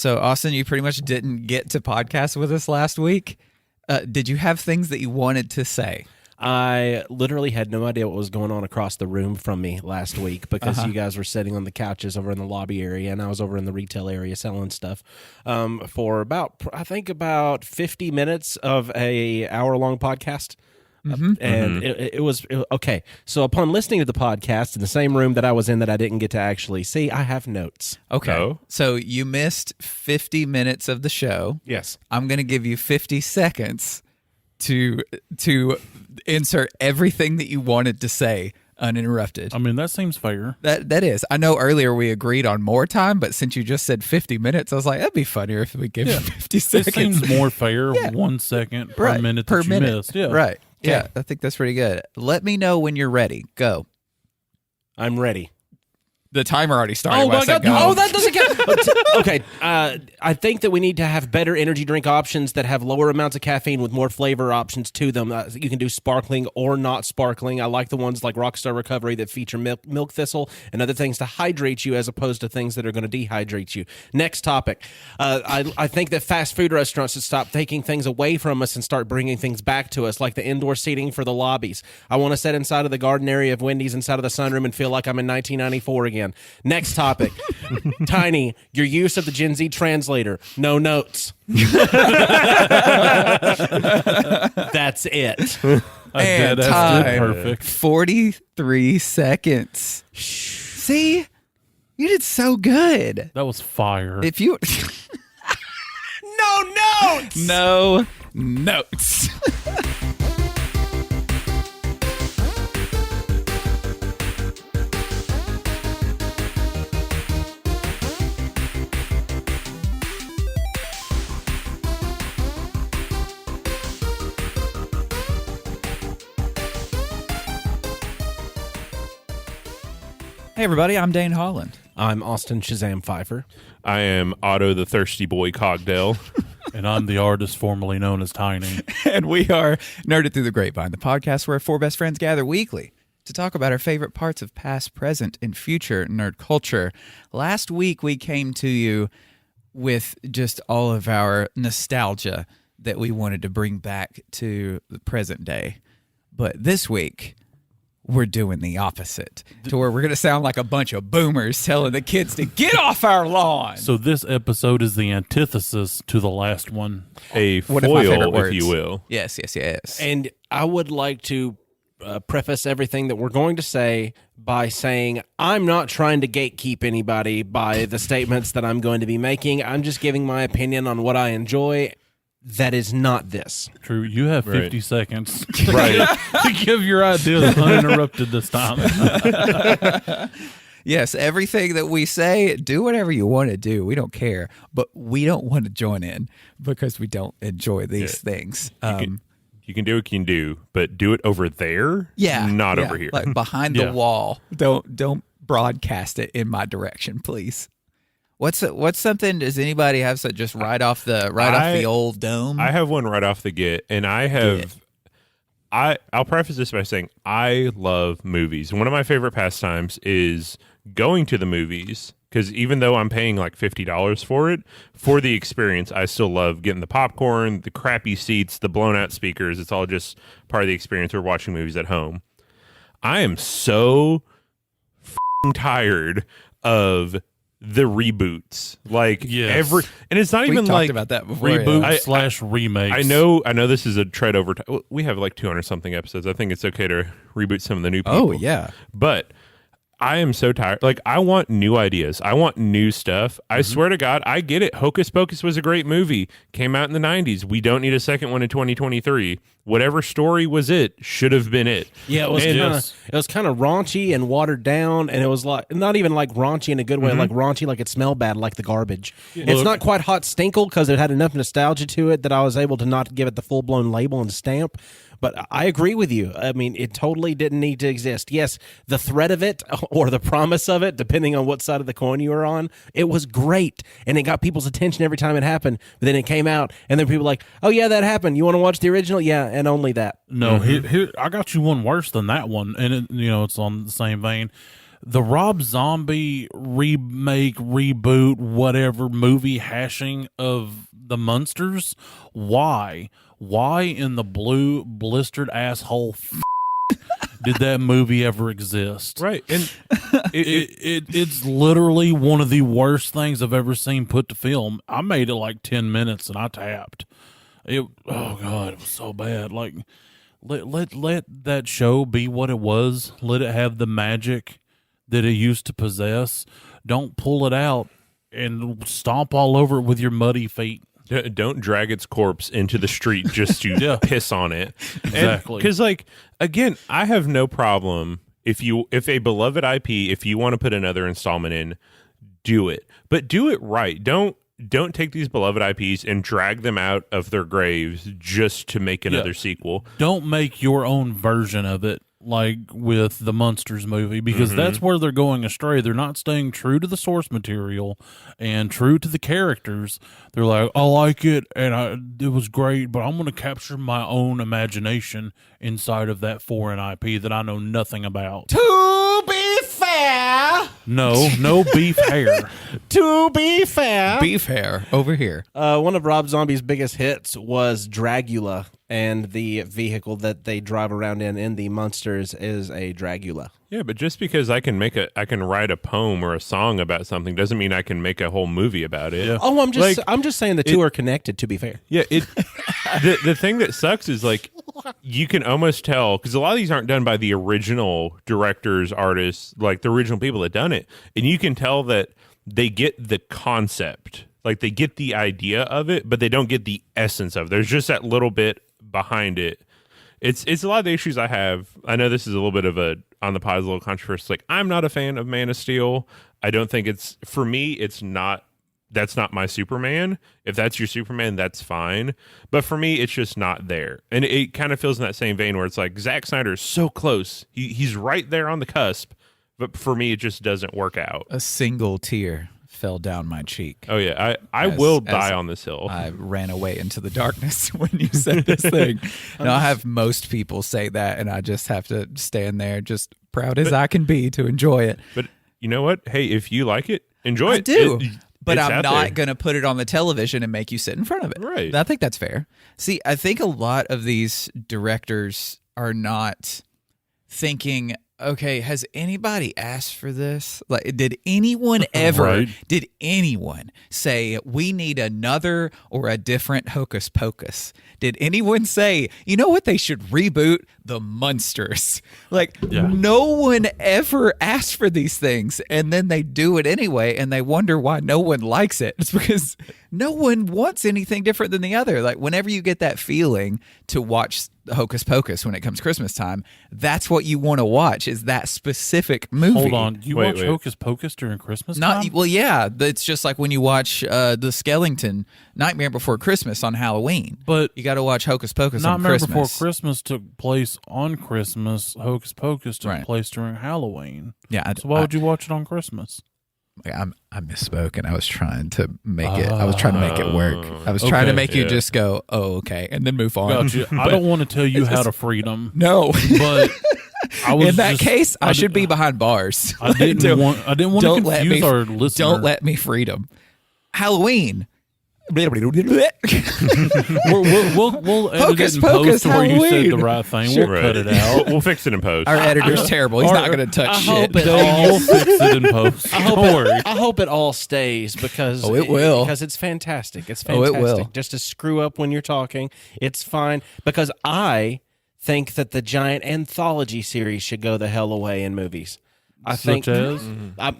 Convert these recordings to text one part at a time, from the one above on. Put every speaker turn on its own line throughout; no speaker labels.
So, Austin, you pretty much didn't get to podcast with us last week. Did you have things that you wanted to say?
I literally had no idea what was going on across the room from me last week because you guys were sitting on the couches over in the lobby area, and I was over in the retail area selling stuff for about 50 minutes of a hour-long podcast. It was okay. So upon listening to the podcast in the same room that I was in that I didn't get to actually see, I have notes.
Okay. Oh. So you missed 50 minutes of the show.
Yes.
I'm going to give you 50 seconds to insert everything that you wanted to say uninterrupted.
I mean, that seems fair.
That is. I know earlier we agreed on more time, but since you just said 50 minutes, I was like, that'd be funnier if we give you 50 seconds.
It seems more fair, 1 second per minute that you missed. Yeah.
Right. Yeah, I think that's pretty good. Let me know when you're ready. Go.
I'm ready.
The timer already started.
Oh, my God. Oh, that doesn't count. Okay. I think that we need to have better energy drink options that have lower amounts of caffeine with more flavor options to them. You can do sparkling or not sparkling. I like the ones like Rockstar Recovery that feature milk thistle and other things to hydrate you as opposed to things that are going to dehydrate you. Next topic. I think that fast food restaurants should stop taking things away from us and start bringing things back to us, like the indoor seating for the lobbies. I want to sit inside of the garden area of Wendy's inside of the sunroom and feel like I'm in 1994 again. Next topic. Tiny, your use of the Gen Z translator. No notes. That's it.
And time.
Perfect.
43 seconds. See? You did so good.
That was fire.
If you...
No notes!
No notes. Hey, everybody, I'm Dane Holland.
I'm Austin Shazam Pfeiffer.
I am Otto the Thirsty Boy Cogdale.
And I'm the artist formerly known as Tiny.
And we are Nerded Through the Grapevine, the podcast where four best friends gather weekly to talk about our favorite parts of past, present, and future nerd culture. Last week, we came to you with just all of our nostalgia that we wanted to bring back to the present day. But this week, we're doing the opposite, to where we're going to sound like a bunch of boomers telling the kids to get off our lawn.
So this episode is the antithesis to the last one.
A
One of my favorite
foil,
words.
if you will.
Yes.
And I would like to preface everything that we're going to say by saying I'm not trying to gatekeep anybody by the statements that I'm going to be making. I'm just giving my opinion on what I enjoy. That is not this.
True. You have 50 seconds
Right.
to give your ideas uninterrupted this time.
Yes, everything that we say, do whatever you want to do. We don't care, but we don't want to join in because we don't enjoy these things.
You can do what you can do, but do it over there, not over here.
Like behind the wall. Don't broadcast it in my direction, please. What's something? Does anybody have just right off the old dome?
I have one right off the get, and I'll preface this by saying I love movies. One of my favorite pastimes is going to the movies, because even though I'm paying like $50 for it, for the experience, I still love getting the popcorn, the crappy seats, the blown out speakers. It's all just part of the experience of watching movies at home. I am so tired of the reboots, like and it's not even like
about that before.
Reboot / remakes.
I know this is a tread over. We have like 200 something episodes. I think it's okay to reboot some of the new people.
Oh yeah,
but I am so tired. Like, I want new ideas. I want new stuff. I swear to God, I get it. Hocus Pocus was a great movie. Came out in the 90s. We don't need a second one in 2023. Whatever story was it should have been it.
Yeah, it was kind of raunchy and watered down, and it was like not even like raunchy in a good way, like raunchy, like it smelled bad, like the garbage. Yeah. It's not quite Hot Stinkle because it had enough nostalgia to it that I was able to not give it the full blown label and stamp. But I agree with you. I mean, it totally didn't need to exist. Yes, the threat of it or the promise of it, depending on what side of the coin you were on, it was great. And it got people's attention every time it happened. But then it came out, and then people were like, oh, yeah, that happened. You want to watch the original? Yeah, and only that.
No, here, I got you one worse than that one. And, it's on the same vein. the Rob Zombie remake, reboot, whatever movie hashing of the Munsters, why in the blue blistered asshole did that movie ever exist?
Right. And
it's literally one of the worst things I've ever seen put to film. I made it like 10 minutes and I tapped. Oh God, it was so bad. Like, let that show be what it was. Let it have the magic that it used to possess. Don't pull it out and stomp all over it with your muddy feet.
don't drag its corpse into the street just to piss on it.
Exactly.
Because, like, again, I have no problem if a beloved IP, if you want to put another installment in, do it. But do it right. Don't take these beloved IPs and drag them out of their graves just to make another sequel.
Don't make your own version of it, like with the Munsters movie, because that's where they're going astray. They're not staying true to the source material and true to the characters. They're like, I like it, and it was great, but I'm going to capture my own imagination inside of that foreign IP that I know nothing about.
To be fair,
no beef hair.
to be fair,
Beef hair over here.
one of Rob Zombie's biggest hits was Dragula, and the vehicle that they drive around in the Munsters is a Dragula.
Yeah, but just because I can write a poem or a song about something doesn't mean I can make a whole movie about it.
Yeah.
Oh, I'm just saying the two are connected. To be fair,
Yeah, the thing that sucks is, like, you can almost tell, because a lot of these aren't done by the original directors, artists, like the original people that done it, and you can tell that they get the concept, like they get the idea of it, but they don't get the essence of it. There's just that little bit behind it. It's a lot of the issues I have. I know this is a little bit of a on the pod, a little controversial. Like, I'm not a fan of Man of Steel. I don't think it's, for me, it's not. That's not my Superman. If that's your Superman, that's fine. But for me, it's just not there. And it kind of feels in that same vein where it's like Zack Snyder is so close. He's right there on the cusp. But for me, it just doesn't work out.
A single tear fell down my cheek.
Oh, yeah. I will die on this hill.
I ran away into the darkness when you said this thing. Now, I have most people say that, and I just have to stand there just proud as I can be to enjoy it.
But you know what? Hey, if you like it, enjoy it.
I do. But
It's
I'm
out
not
there.
going to put it on the television and make you sit in front of it.
Right.
I think that's fair. See, I think a lot of these directors are not thinking, okay, has anybody asked for this? Like, did anyone ever,
Right.
did anyone say, we need another or a different Hocus Pocus? Did anyone say, you know what, they should reboot the Munsters? Like, no one ever asked for these things, and then they do it anyway, and they wonder why no one likes it. It's because no one wants anything different than the other. Like, whenever you get that feeling to watch Hocus Pocus when it comes Christmas time, that's what you want to watch, is that specific movie.
Hold on. You
Wait,
watch
wait.
Hocus Pocus during Christmas
Not
time?
well, yeah. It's just like when you watch the Skellington Nightmare Before Christmas on Halloween.
But
You got to watch Hocus Pocus on
Nightmare
Christmas.
Before Christmas took place on Christmas. Hocus Pocus took
Right.
place during Halloween.
Yeah,
So why would you watch it on Christmas?
I misspoke, and I was trying to make it. I was trying to make it work. I was trying to
Okay.
make you
Yeah.
just go, "Oh, okay," and then move on.
Got you. I don't want to tell you how to freedom,
No,
but I was
in that
just-
case, I should be behind bars.
I didn't want to
Don't let
confuse
me.
our listener.
Don't let me freedom. Halloween.
We'll edit
Hocus
it in
Pocus
post to where you said
Halloween.
the right thing.
Sure.
We'll cut it out.
We'll fix it in post.
Our editor's terrible. He's not going to touch
I
shit.
hope it
We'll
all.
fix it in post. Don't worry.
I hope it all stays because
Oh, it will.
because it's fantastic. It's
Oh, it
fantastic.
will.
Just to screw up when you're talking, it's fine because I think that the giant anthology series should go the hell away in movies. I think
Such as?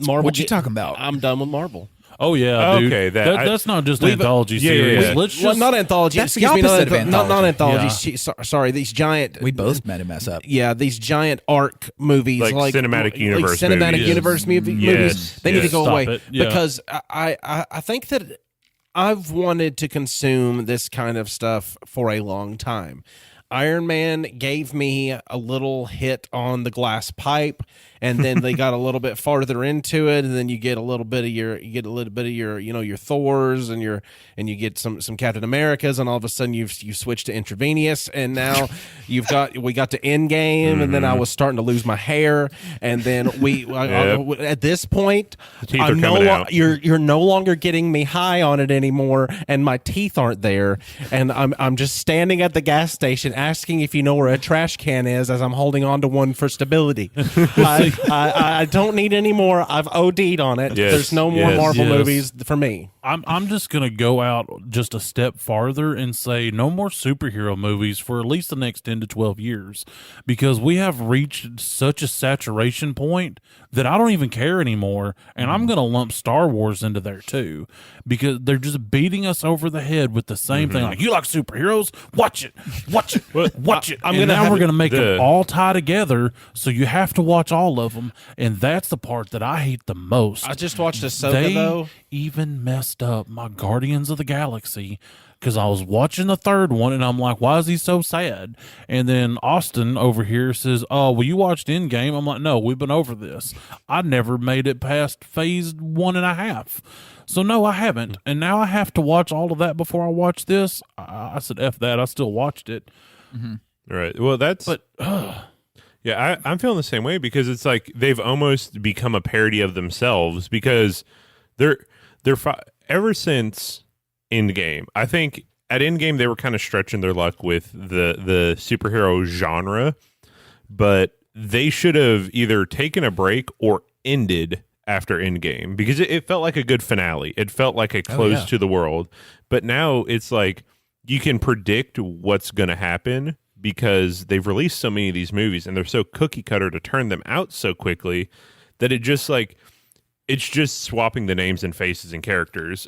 Marvel.
What you talking about?
I'm done with Marvel.
Oh yeah, dude.
Okay,
that's not just anthology
yeah,
series.
yeah.
Let's
Well,
just
not anthology.
That's the
excuse me,
opposite of
not
anthology.
anthologies. Sorry, these giant.
We both made a mess up.
Yeah, these giant arc movies,
Like cinematic universe
cinematic
movies.
universe movies.
Yes,
They need to
yes.
go
Stop
away
it. Yeah.
because I think that I've wanted to consume this kind of stuff for a long time. Iron Man gave me a little hit on the glass pipe, and then they got a little bit farther into it, and then you get a little bit of your your Thors and you get some Captain Americas, and all of a sudden you switch to intravenous, and now we got to Endgame, and then I was starting to lose my hair, and then at this point
teeth are coming out.
You're no longer getting me high on it anymore, and my teeth aren't there, and I'm just standing at the gas station asking if you know where a trash can is as I'm holding on to one for stability. I don't need any more. I've OD'd on it.
Yes,
There's no more Marvel movies for me.
I'm just gonna go out just a step farther and say no more superhero movies for at least the next 10 to 12 years, because we have reached such a saturation point that I don't even care anymore, and I'm gonna lump Star Wars into there too, because they're just beating us over the head with the same thing. Like, you like superheroes? Watch it. We're gonna make them all tie together, so you have to watch all of them, and that's the part that I hate the most.
I just watched Ahsoka though.
Even messed up my Guardians of the Galaxy, because I was watching the third one and I'm like, why is he so sad? And then Austin over here says, oh, well, you watched Endgame. I'm like, no, we've been over this. I never made it past phase 1.5. So no, I haven't. And now I have to watch all of that before I watch this. I said, F that. I still watched it.
Right. Well, yeah, I'm feeling the same way, because it's like they've almost become a parody of themselves, because they're ever since Endgame. I think at Endgame they were kind of stretching their luck with the superhero genre, but they should have either taken a break or ended after Endgame, because it felt like a good finale. It felt like a close to the world. But now it's like you can predict what's going to happen, because they've released so many of these movies and they're so cookie cutter to turn them out so quickly that it's just swapping the names and faces and characters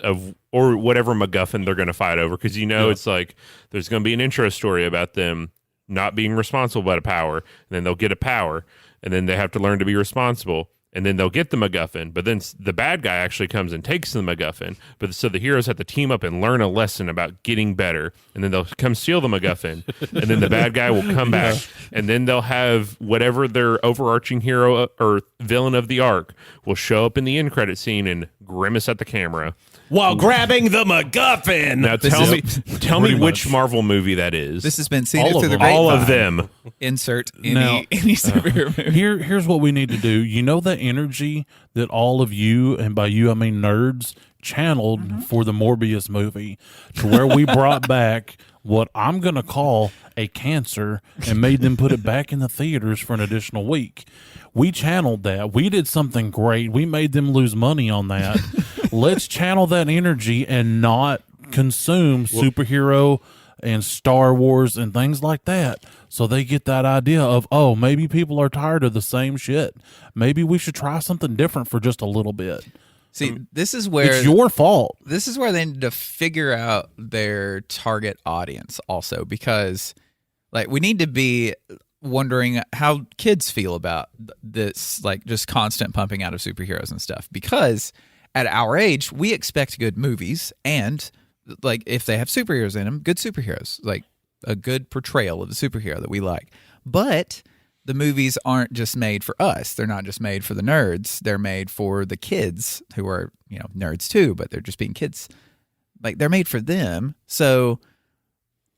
or whatever MacGuffin they're going to fight over. Because it's like there's going to be an intro story about them not being responsible about a power, and then they'll get a power, and then they have to learn to be responsible, and then they'll get the MacGuffin. But then the bad guy actually comes and takes the MacGuffin. So the heroes have to team up and learn a lesson about getting better, and then they'll come steal the MacGuffin, and then the bad guy will come back, and then they'll have whatever their overarching hero or villain of the arc will show up in the end credit scene and grimace at the camera
while grabbing the MacGuffin.
Now tell me which Marvel movie that is.
This has been seeded through the grapevine.
All of them.
Insert any superhero movie.
Here's what we need to do. You know that energy that all of you, and by you I mean nerds, channeled for the Morbius movie, to where we brought back what I'm going to call a cancer and made them put it back in the theaters for an additional week. We channeled that. We did something great. We made them lose money on that. Let's channel that energy and not consume superhero and Star Wars and things like that, so they get that idea of, oh, maybe people are tired of the same shit. Maybe we should try something different for just a little bit.
See, this is where
it's your fault.
This is where they need to figure out their target audience also, because like we need to be wondering how kids feel about this, like just constant pumping out of superheroes and stuff, because at our age we expect good movies, and like if they have superheroes in them, good superheroes, like a good portrayal of the superhero that we like. But the movies aren't just made for us. They're not just made for the nerds. They're made for the kids who are, nerds too, but they're just being kids. Like they're made for them. So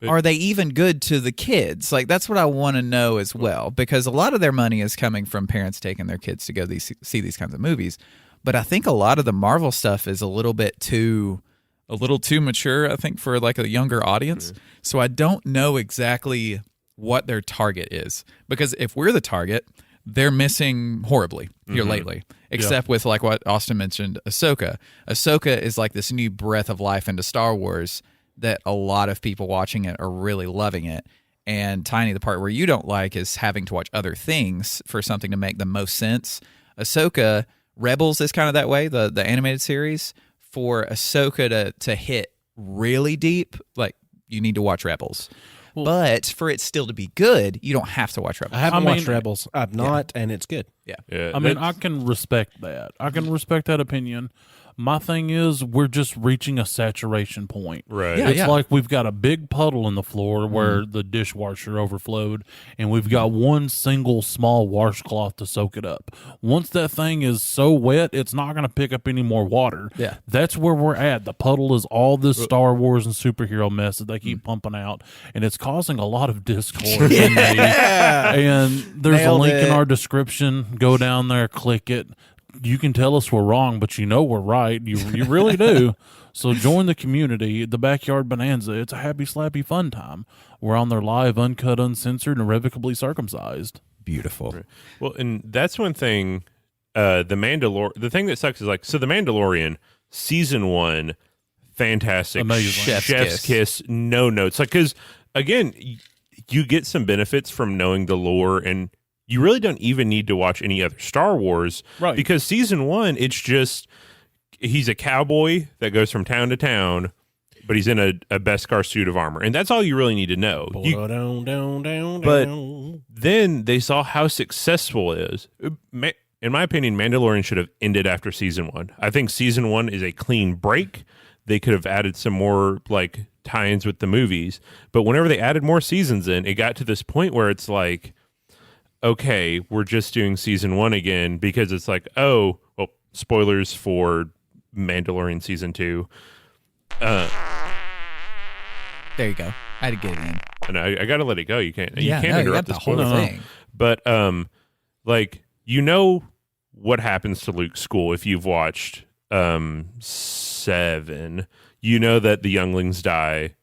are they even good to the kids? Like that's what I want to know as well, because a lot of their money is coming from parents taking their kids to go see these kinds of movies. But I think a lot of the Marvel stuff is a little too mature, I think, for like a younger audience. Mm-hmm. So I don't know exactly what their target is, because if we're the target, they're missing horribly here lately, except with like what Austin mentioned, Ahsoka. Ahsoka is like this new breath of life into Star Wars that a lot of people watching it are really loving it. And Tiny, the part where you don't like is having to watch other things for something to make the most sense. Ahsoka, Rebels is kind of that way, the animated series. For Ahsoka to hit really deep, like you need to watch Rebels. Well, but for it still to be good, you don't have to watch Rebels.
I haven't watched Rebels. I've not, and it's good.
Yeah.
I mean, I can respect that. I can respect that opinion. My thing is, we're just reaching a saturation point.
Right.
Yeah,
It's like we've got a big puddle in the floor where the dishwasher overflowed, and we've got one single small washcloth to soak it up. Once that thing is so wet, it's not going to pick up any more water.
Yeah.
That's where we're at. The puddle is all this Star Wars and superhero mess that they keep pumping out, and it's causing a lot of discord. in me. And there's
Nailed
a link in
it.
our description. Go down there, click it. You can tell us we're wrong, but you know we're right. You really do. So join the community, the Backyard Bonanza. It's a happy, slappy fun time. We're on there live, uncut, uncensored, and irrevocably circumcised.
Beautiful.
Well, and that's one thing. The thing that sucks is like, so The Mandalorian season 1, fantastic,
Amazing.
Chef's
kiss, no notes. Like, because again, you get some benefits from knowing the lore, and you really don't even need to watch any other Star Wars,
Right.
because season 1, it's just he's a cowboy that goes from town to town, but he's in a Beskar suit of armor, and that's all you really need to know. But then they saw how successful it is. In my opinion, Mandalorian should have ended after season 1. I think season 1 is a clean break. They could have added some more like tie-ins with the movies, but whenever they added more seasons in, it got to this point where it's like, okay, we're just doing season 1 again, because it's like, oh, well, spoilers for Mandalorian season 2.
There you go. I had to get it in.
And I got to let it go. You can't. You
Yeah,
can't
no, you
interrupt
got
the
the whole
spoiler.
thing.
But like, what happens to Luke's school if you've watched 7. You know that the younglings die.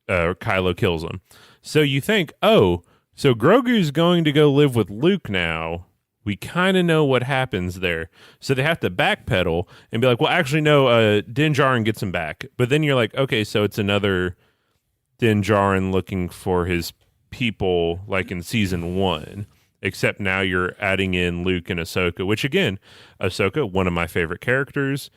Kylo kills them. So you think, oh, so Grogu's going to go live with Luke now. We kind of know what happens there. So they have to backpedal and be like, well, actually, no, Din Djarin gets him back. But then you're like, okay, so it's another Din Djarin looking for his people like in season 1. Except now you're adding in Luke and Ahsoka, which again, Ahsoka, one of my favorite characters.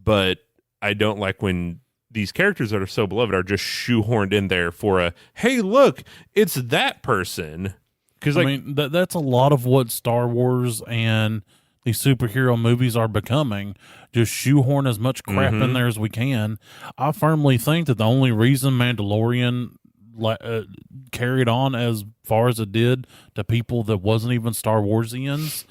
But I don't like when these characters that are so beloved are just shoehorned in there for a, hey, look, it's that person. Because
I mean, that's a lot of what Star Wars and these superhero movies are becoming. Just shoehorn as much crap in there as we can. I firmly think that the only reason Mandalorian carried on as far as it did to people that wasn't even Star Warsians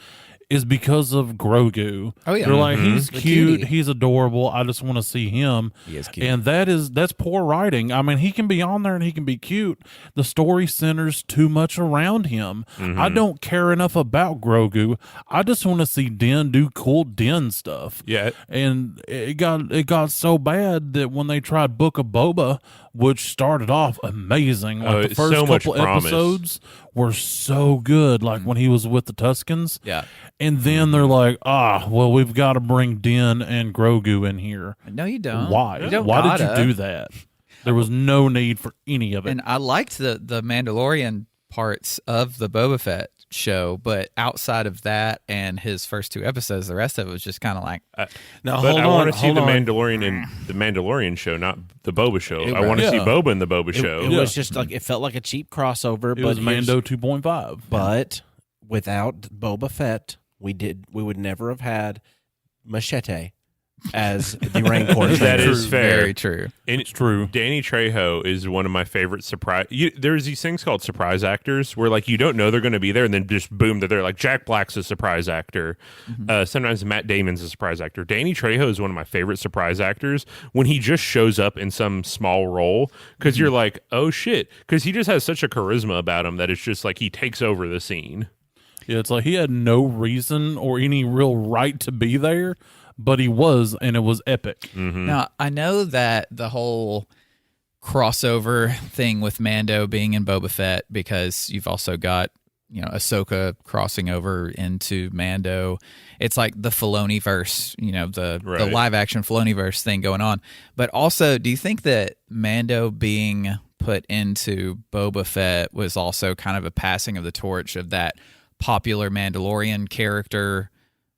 is because of Grogu.
Oh, yeah.
They're like, he's
The
cute,
cutie.
he's adorable, I just want to see him.
He is cute.
And that's poor writing. I mean, he can be on there and he can be cute. The story centers too much around him. I don't care enough about Grogu. I just want to see Din do cool Din stuff.
Yeah.
And it got so bad that when they tried Book of Boba, which started off amazing, like the
it's
first
so much
couple
promise.
episodes were so good, like when he was with the Tuscans.
Yeah.
And then they're like, well, we've got to bring Din and Grogu in here.
No, you don't.
Why?
You don't
Why did
gotta.
you do that? There was no need for any of it.
And I liked the Mandalorian parts of the Boba Fett show, but outside of that and his first 2 episodes, the rest of it was just kind of like,
Now,
But
hold
I
on,
want to see
hold
the
on.
Mandalorian in the Mandalorian show, not the Boba show. I want to
yeah.
see Boba in the Boba show.
It was just like, it felt like a cheap crossover.
it
but
was Mando 2.5.
But without Boba Fett, we would never have had Machete as the Rancor.
That is fair.
very true.
And
It's true.
Danny Trejo is one of my favorite surprise. There's these things called surprise actors where like you don't know they're going to be there, and then just boom, they're there. Like Jack Black's a surprise actor. Sometimes Matt Damon's a surprise actor. Danny Trejo is one of my favorite surprise actors when he just shows up in some small role, because you're like, oh shit, because he just has such a charisma about him that it's just like he takes over the scene.
Yeah, it's like he had no reason or any real right to be there, but he was, and it was epic.
Now, I know that the whole crossover thing with Mando being in Boba Fett, because you've also got, Ahsoka crossing over into Mando. It's like the Filoni-verse, the
Right.
live-action Filoni-verse thing going on. But also, do you think that Mando being put into Boba Fett was also kind of a passing of the torch of that popular Mandalorian character?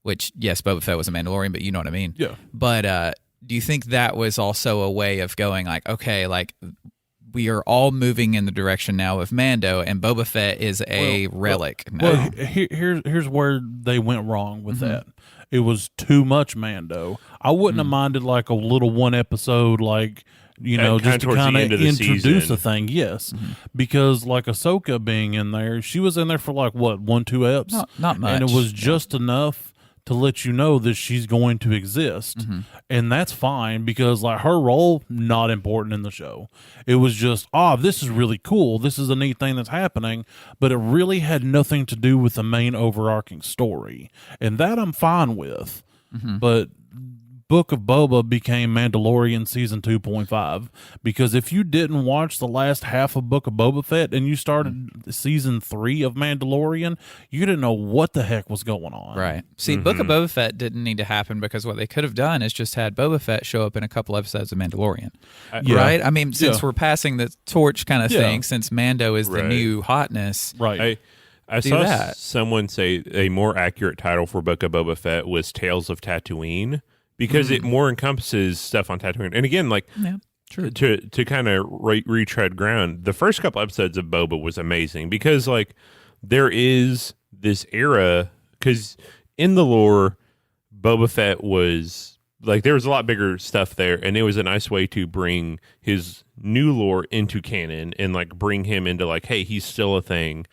Which, yes, Boba Fett was a Mandalorian, but you know what I mean.
Yeah.
But do you think that was also a way of going like, okay, like we are all moving in the direction now of Mando, and Boba Fett is a relic now?
Well, here's where they went wrong with that. it was too much Mando. I wouldn't have minded like a little one episode, like, you know,
Kinda
just to
towards the
kind of
end of the
introduce
season.
a thing. Yes, because like Ahsoka being in there, she was in there for like what 1-2 eps,
Not much.
and it was just enough to let you know that she's going to exist, and that's fine because like her role not important in the show. It was just this is really cool. This is a neat thing that's happening, but it really had nothing to do with the main overarching story, and that I'm fine with. But Book of Boba became Mandalorian season 2.5 because if you didn't watch the last half of Book of Boba Fett and you started season 3 of Mandalorian, you didn't know what the heck was going on.
Right. See, Book of Boba Fett didn't need to happen because what they could have done is just had Boba Fett show up in a couple episodes of Mandalorian. Right? I mean, since we're passing the torch kind of thing, since Mando is the new hotness.
Right.
I
Do
saw
that.
someone say a more accurate title for Book of Boba Fett was Tales of Tatooine because it more encompasses stuff on Tatooine. And again, like to kind of retread ground, the first couple episodes of Boba was amazing because like there is this era because in the lore, Boba Fett was like there was a lot bigger stuff there, and it was a nice way to bring his new lore into canon and like bring him into like, hey, he's still a thing.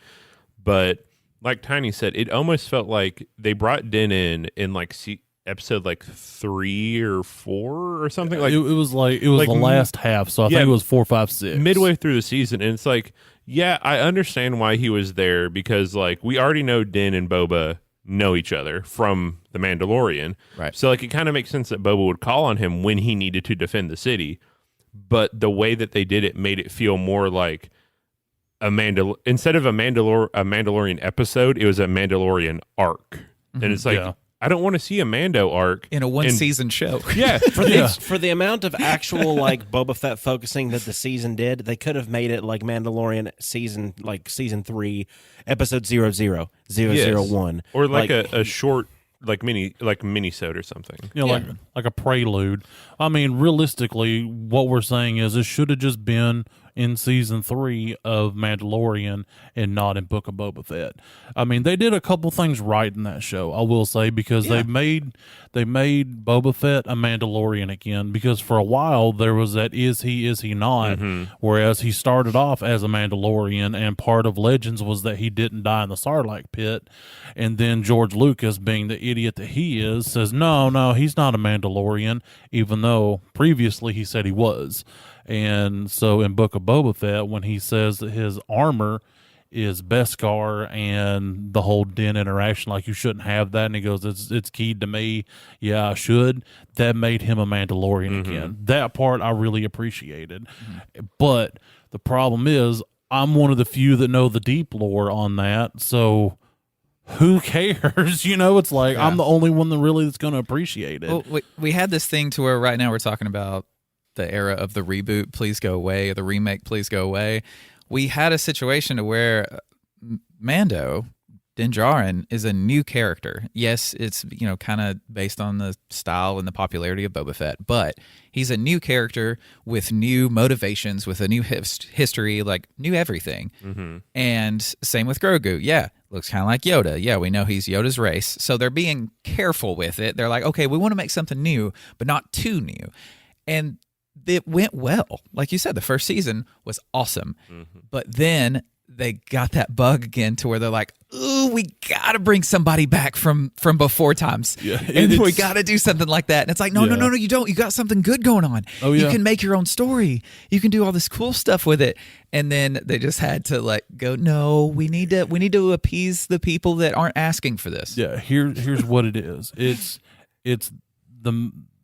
But like Tiny said, it almost felt like they brought Din in like episode like 3 or 4 or something. Like
it was like the last half, so I think it was 4, 5, 6
midway through the season, and it's like, yeah, I understand why he was there because like we already know Din and Boba know each other from the Mandalorian,
Right.
So like it kind of makes sense that Boba would call on him when he needed to defend the city, but the way that they did it made it feel more like instead of a Mandalorian episode, it was a Mandalorian arc, and it's like I don't want to see a Mando arc
In a one-season show.
Yeah,
For the amount of actual like Boba Fett focusing that the season did, they could have made it like Mandalorian season 3, episode 0001,
or like a short mini-sode or something.
You know, like a prelude. I mean, realistically, what we're saying is it should have just been in season 3 of Mandalorian and not in Book of Boba Fett. I mean, they did a couple things right in that show, I will say, because they made Boba Fett a Mandalorian again, because for a while there was that is he not, whereas he started off as a Mandalorian, and part of Legends was that he didn't die in the Sarlacc pit, and then George Lucas, being the idiot that he is, says, no, he's not a Mandalorian, even though previously he said he was. And so in Book of Boba Fett, when he says that his armor is Beskar and the whole Din interaction, like you shouldn't have that, and he goes, it's keyed to me. Yeah, I should. That made him a Mandalorian again. That part I really appreciated. But the problem is, I'm one of the few that know the deep lore on that, so who cares? You know, it's like I'm the only one that's going to appreciate it.
Well, we had this thing to where right now we're talking about the era of the reboot, please go away, or the remake, please go away. We had a situation to where Mando, Din Djarin, is a new character. Yes, it's kind of based on the style and the popularity of Boba Fett, but he's a new character with new motivations, with a new history, like new everything. And same with Grogu. Yeah, looks kind of like Yoda. Yeah, we know he's Yoda's race, so they're being careful with it. They're like, okay, we want to make something new, but not too new. And it went well. Like you said, the first season was awesome. But then they got that bug again to where they're like, ooh, we got to bring somebody back from before times.
Yeah,
and we got to do something like that. And it's like, no, you don't. You got something good going on.
Oh, yeah.
You can make your own story. You can do all this cool stuff with it. And then they just had to go, no, we need to appease the people that aren't asking for this.
Yeah, here's what it is. It's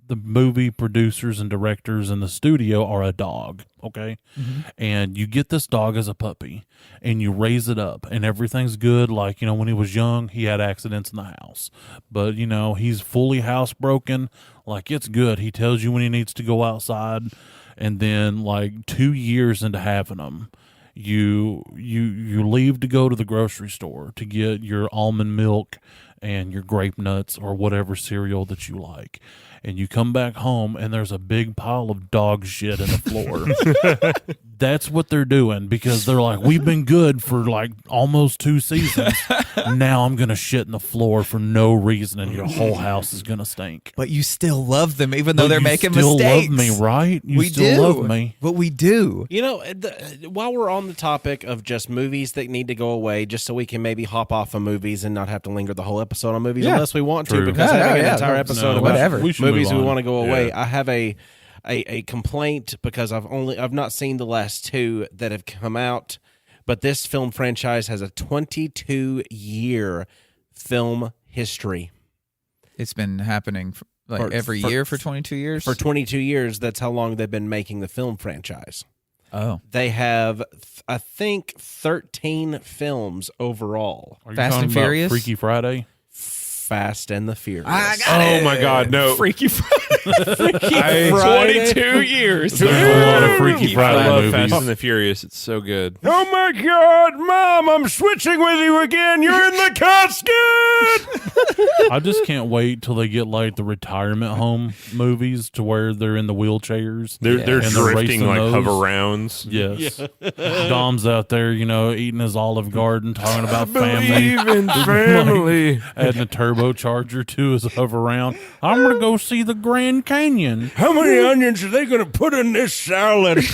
the movie producers and directors in the studio are a dog, okay? And you get this dog as a puppy, and you raise it up, and everything's good. Like, when he was young, he had accidents in the house. But, he's fully housebroken. Like, it's good. He tells you when he needs to go outside. And then, 2 years into having him, you leave to go to the grocery store to get your almond milk and your grape nuts or whatever cereal that you like. and you come back home and there's a big pile of dog shit in the floor. That's what they're doing because they're like, we've been good for like almost 2 seasons. Now I'm going to shit in the floor for no reason and your whole house is going to stink.
But you still love them even though
But
they're
you
making
still
mistakes.
love me, right? You
we
still
do.
love me.
But we do.
You know, while we're on the topic of just movies that need to go away, just so we can maybe hop off of movies and not have to linger the whole episode on movies
Yeah.
unless we want
True.
to, because
No,
having
yeah,
an entire
no,
episode
no,
about
whatever.
We should
movies
move
we
on.
want to go away.
Yeah.
I have a complaint because I've not seen the last 2 that have come out, but this film franchise has a 22-year film history.
It's been happening every year for 22 years?
For 22 years, that's how long they've been making the film franchise.
Oh.
They have, I think, 13 films overall.
Are you
Fast
talking
and
about
Furious?
Freaky Friday?
Fast and the Furious.
Oh my God, no!
Freaky Friday.
Friday.
22 years.
There's a lot of Freaky
I
Friday
love
movies.
Fast and the Furious. It's so good.
Oh my God, Mom, I'm switching with you again. You're in the casket.
I just can't wait till they get like the retirement home movies to where they're in the wheelchairs.
They're
And they're
drifting
racing
like
those.
hover rounds.
Yes. Dom's out there, eating his Olive Garden, talking about family.
Believe in family.
Adding a turbocharger to his hover round. I'm going to go see the Grand Canyon.
How many onions are they going to put in this salad?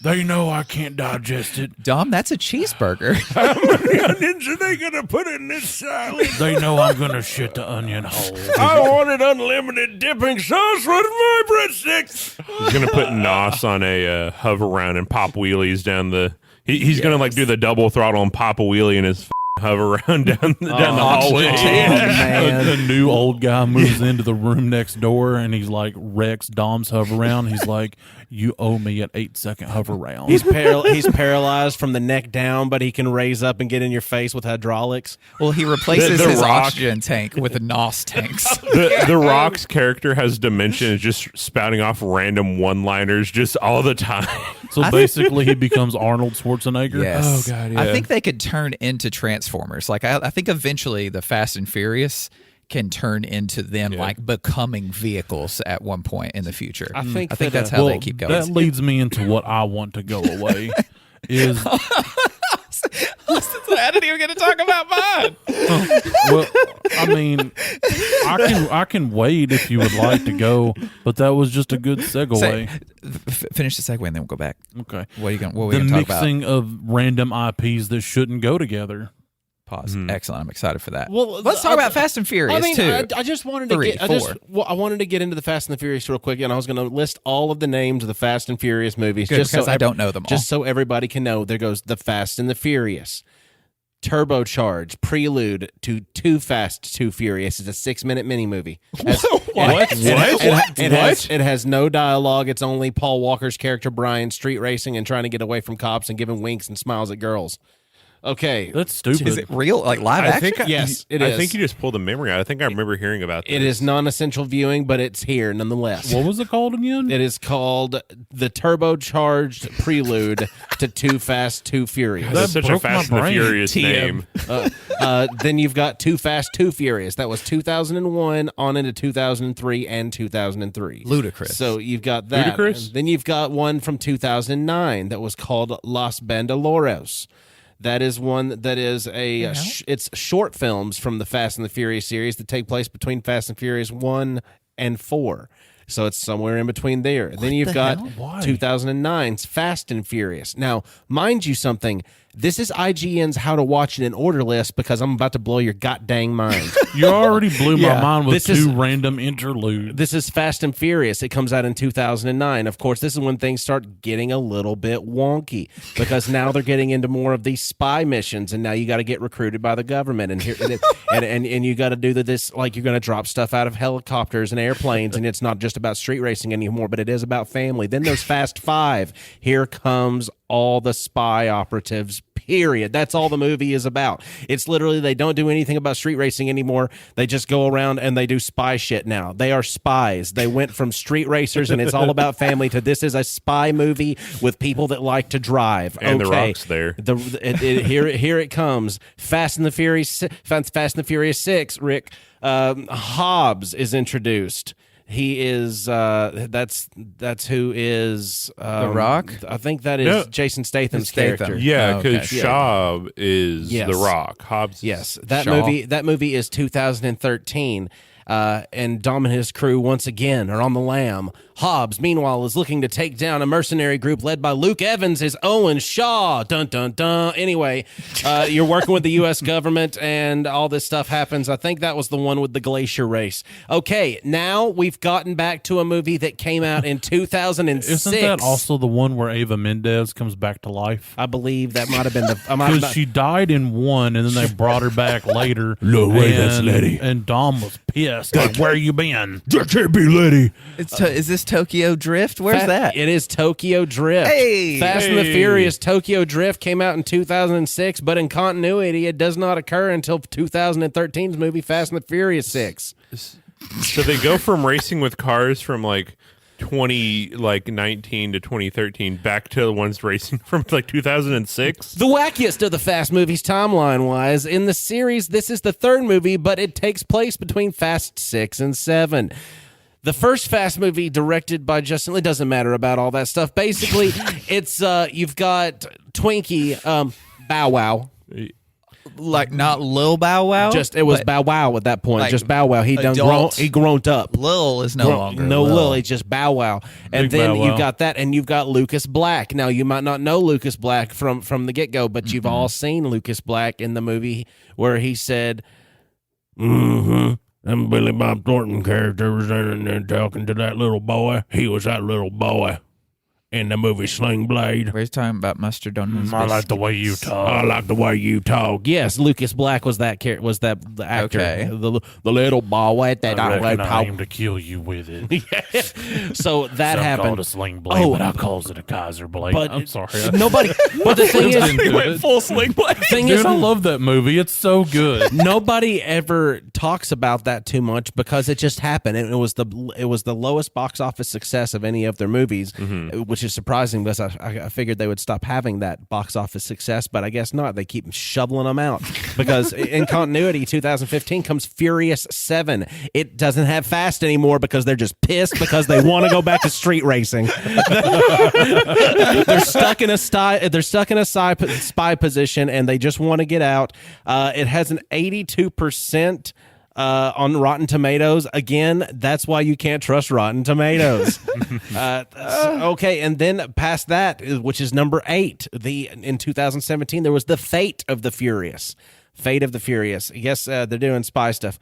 They know I can't digest it.
Dom, that's a cheeseburger.
How many onions are they going to put in this salad?
They know I'm going to shit the onion hole.
I wanted unlimited dipping sauce with my breadsticks.
He's gonna put Nos on a hover round and pop wheelies down the. He's gonna like do the double throttle and pop a wheelie in his hover round down the hallway.
A new old guy moves into the room next door and he's like wrecks Dom's hover round. He's like, you owe me an 8-second hover round.
He's paralyzed from the neck down, but he can raise up and get in your face with hydraulics.
Well, he replaces
The
his
Rock.
oxygen tank with NOS tanks.
The Rock's character has dementia and is just spouting off random one-liners just all the time.
So basically he becomes Arnold Schwarzenegger.
Yes.
Oh, God,
I
yeah.
think they could turn into Transformers. Like, I think eventually the Fast and Furious can turn into them like becoming vehicles at one point in the future.
I think
that's how they keep going.
That leads me into what I want to go away. Is
I didn't even get to talk about mine.
well, I mean, I can wait if you would like to go, but that was just a good segue.
Finish the segue and then we'll go back.
Okay.
What are we
The
going to talk about?
mixing of random IPs that shouldn't go together.
Pause. Excellent. I'm excited for that.
Well,
let's talk about Fast and Furious too.
I just wanted to
Three,
get. I wanted to get into the Fast and the Furious real quick, and I was going to list all of the names of the Fast and Furious movies,
Good,
just
because
so
I don't know them all.
just so everybody can know. There goes the Fast and the Furious, Turbocharged, prelude to Too Fast, Too Furious. It's a 6-minute mini movie. It has no dialogue. It's only Paul Walker's character Brian street racing and trying to get away from cops and giving winks and smiles at girls. Okay,
That's stupid.
Is it real? Like live action?
Yes, it
I
is.
think you just pulled a memory out. I think I remember hearing about this.
It is non-essential viewing, but it's here nonetheless.
What was it called again?
It is called the turbocharged prelude to Too Fast, Too Furious.
That's such a
broke my
Fast and the
brain.
Furious
TM.
name.
Then you've got Too Fast, Too Furious. That was 2001 on into 2003 and 2003.
Ludicrous.
So you've got that.
Ludicrous?
And then you've got one from 2009 that was called Los Bandoleros. That is one that is it's short films from the Fast and the Furious series that take place between Fast and Furious 1 and 4. So it's somewhere in between there. Then you've got 2009's Fast and Furious. Now, mind you something, this is IGN's How to Watch It in Order list because I'm about to blow your goddamn mind.
You already blew my mind with
This is-
two random interludes.
This is Fast and Furious. It comes out in 2009. Of course, this is when things start getting a little bit wonky because now they're getting into more of these spy missions, and now you got to get recruited by the government, and here and you got to do this like you're going to drop stuff out of helicopters and airplanes, and it's not just about street racing anymore, but it is about family. Then there's Fast 5. Here comes all the spy operatives. period. That's all the movie is about. It's literally they don't do anything about street racing anymore. They just go around and they do spy shit now. They are spies. They went from street racers and it's all about family to this is a spy movie with people that like to drive.
And The Rock's there.
Here it comes. Fast and the Furious 6, Rick. Hobbs is introduced. He is that's who is
The Rock?
I think that is Jason Statham's
Statham.
character.
Yeah,
Oh, okay.
because Shaw is
Yes.
The Rock. Hobbs.
Yes, that
Shaw.
movie is 2013. And Dom and his crew once again are on the lam. Hobbs, meanwhile, is looking to take down a mercenary group led by Luke Evans as Owen Shaw. Dun, dun, dun. Anyway, you're working with the U.S. government and all this stuff happens. I think that was the one with the glacier race. Okay, now we've gotten back to a movie that came out in 2006.
Isn't that also the one where Ava Mendez comes back to life?
I believe that might have been the...
Because she died in one, and then they brought her back later.
No way, that's Letty.
And Dom was pissed. Like, where you been?
That can't be Letty.
Is this Tokyo Drift? Where's that?
It is Tokyo Drift.
Hey!
Fast and the Furious Tokyo Drift came out in 2006, but in continuity, it does not occur until 2013's movie Fast and the Furious 6.
So they go from racing with cars from like 2019 to 2013 back to the ones racing from like 2006.
The wackiest of the Fast movies timeline-wise. In the series, this is the third movie, but it takes place between Fast 6 and 7. The first Fast movie directed by Justin, it doesn't matter about all that stuff. Basically, it's you've got Twinkie Bow Wow.
Like not Lil Bow Wow?
It was
but
Bow Wow at that point.
like
Just Bow Wow. He grown up.
Lil is no longer
No
Lil.
Lil, it's just Bow Wow. And
Big
then
Bow Wow.
you've got that, and you've got Lucas Black. Now, you might not know Lucas Black from the get-go, but you've all seen Lucas Black in the movie where he said,
And Billy Bob Thornton character was in there talking to that little boy. He was that little boy in the movie Sling Blade.
We're talking about mustard on his
I like the way you
I
talk.
like the way you talk.
yes, Lucas Black was that the actor.
Okay.
The little boy that
I
I
reckon I
talk.
aim to kill you with it.
So that
Some
happened.
called a sling blade,
Oh,
but I calls it a Kaiser blade.
but
I'm sorry.
Nobody. But the thing is,
Didn't do it.
full sling blade.
thing
Dude,
is,
I love that movie. It's so good.
nobody ever talks about that too much because it just happened. It was the lowest box office success of any of their movies, which is surprising because I figured they would stop having that box office success, but I guess not. They keep shoveling them out because in continuity, 2015 comes Furious 7. It doesn't have Fast anymore because they're just pissed because they want to go back to street racing. They're stuck in a spy position and they just want to get out. It has an 82% on Rotten Tomatoes. Again, that's why you can't trust Rotten Tomatoes. Okay, and then past that, which is number 8, in 2017, there was The Fate of the Furious. Fate of the Furious. Yes, they're doing spy stuff.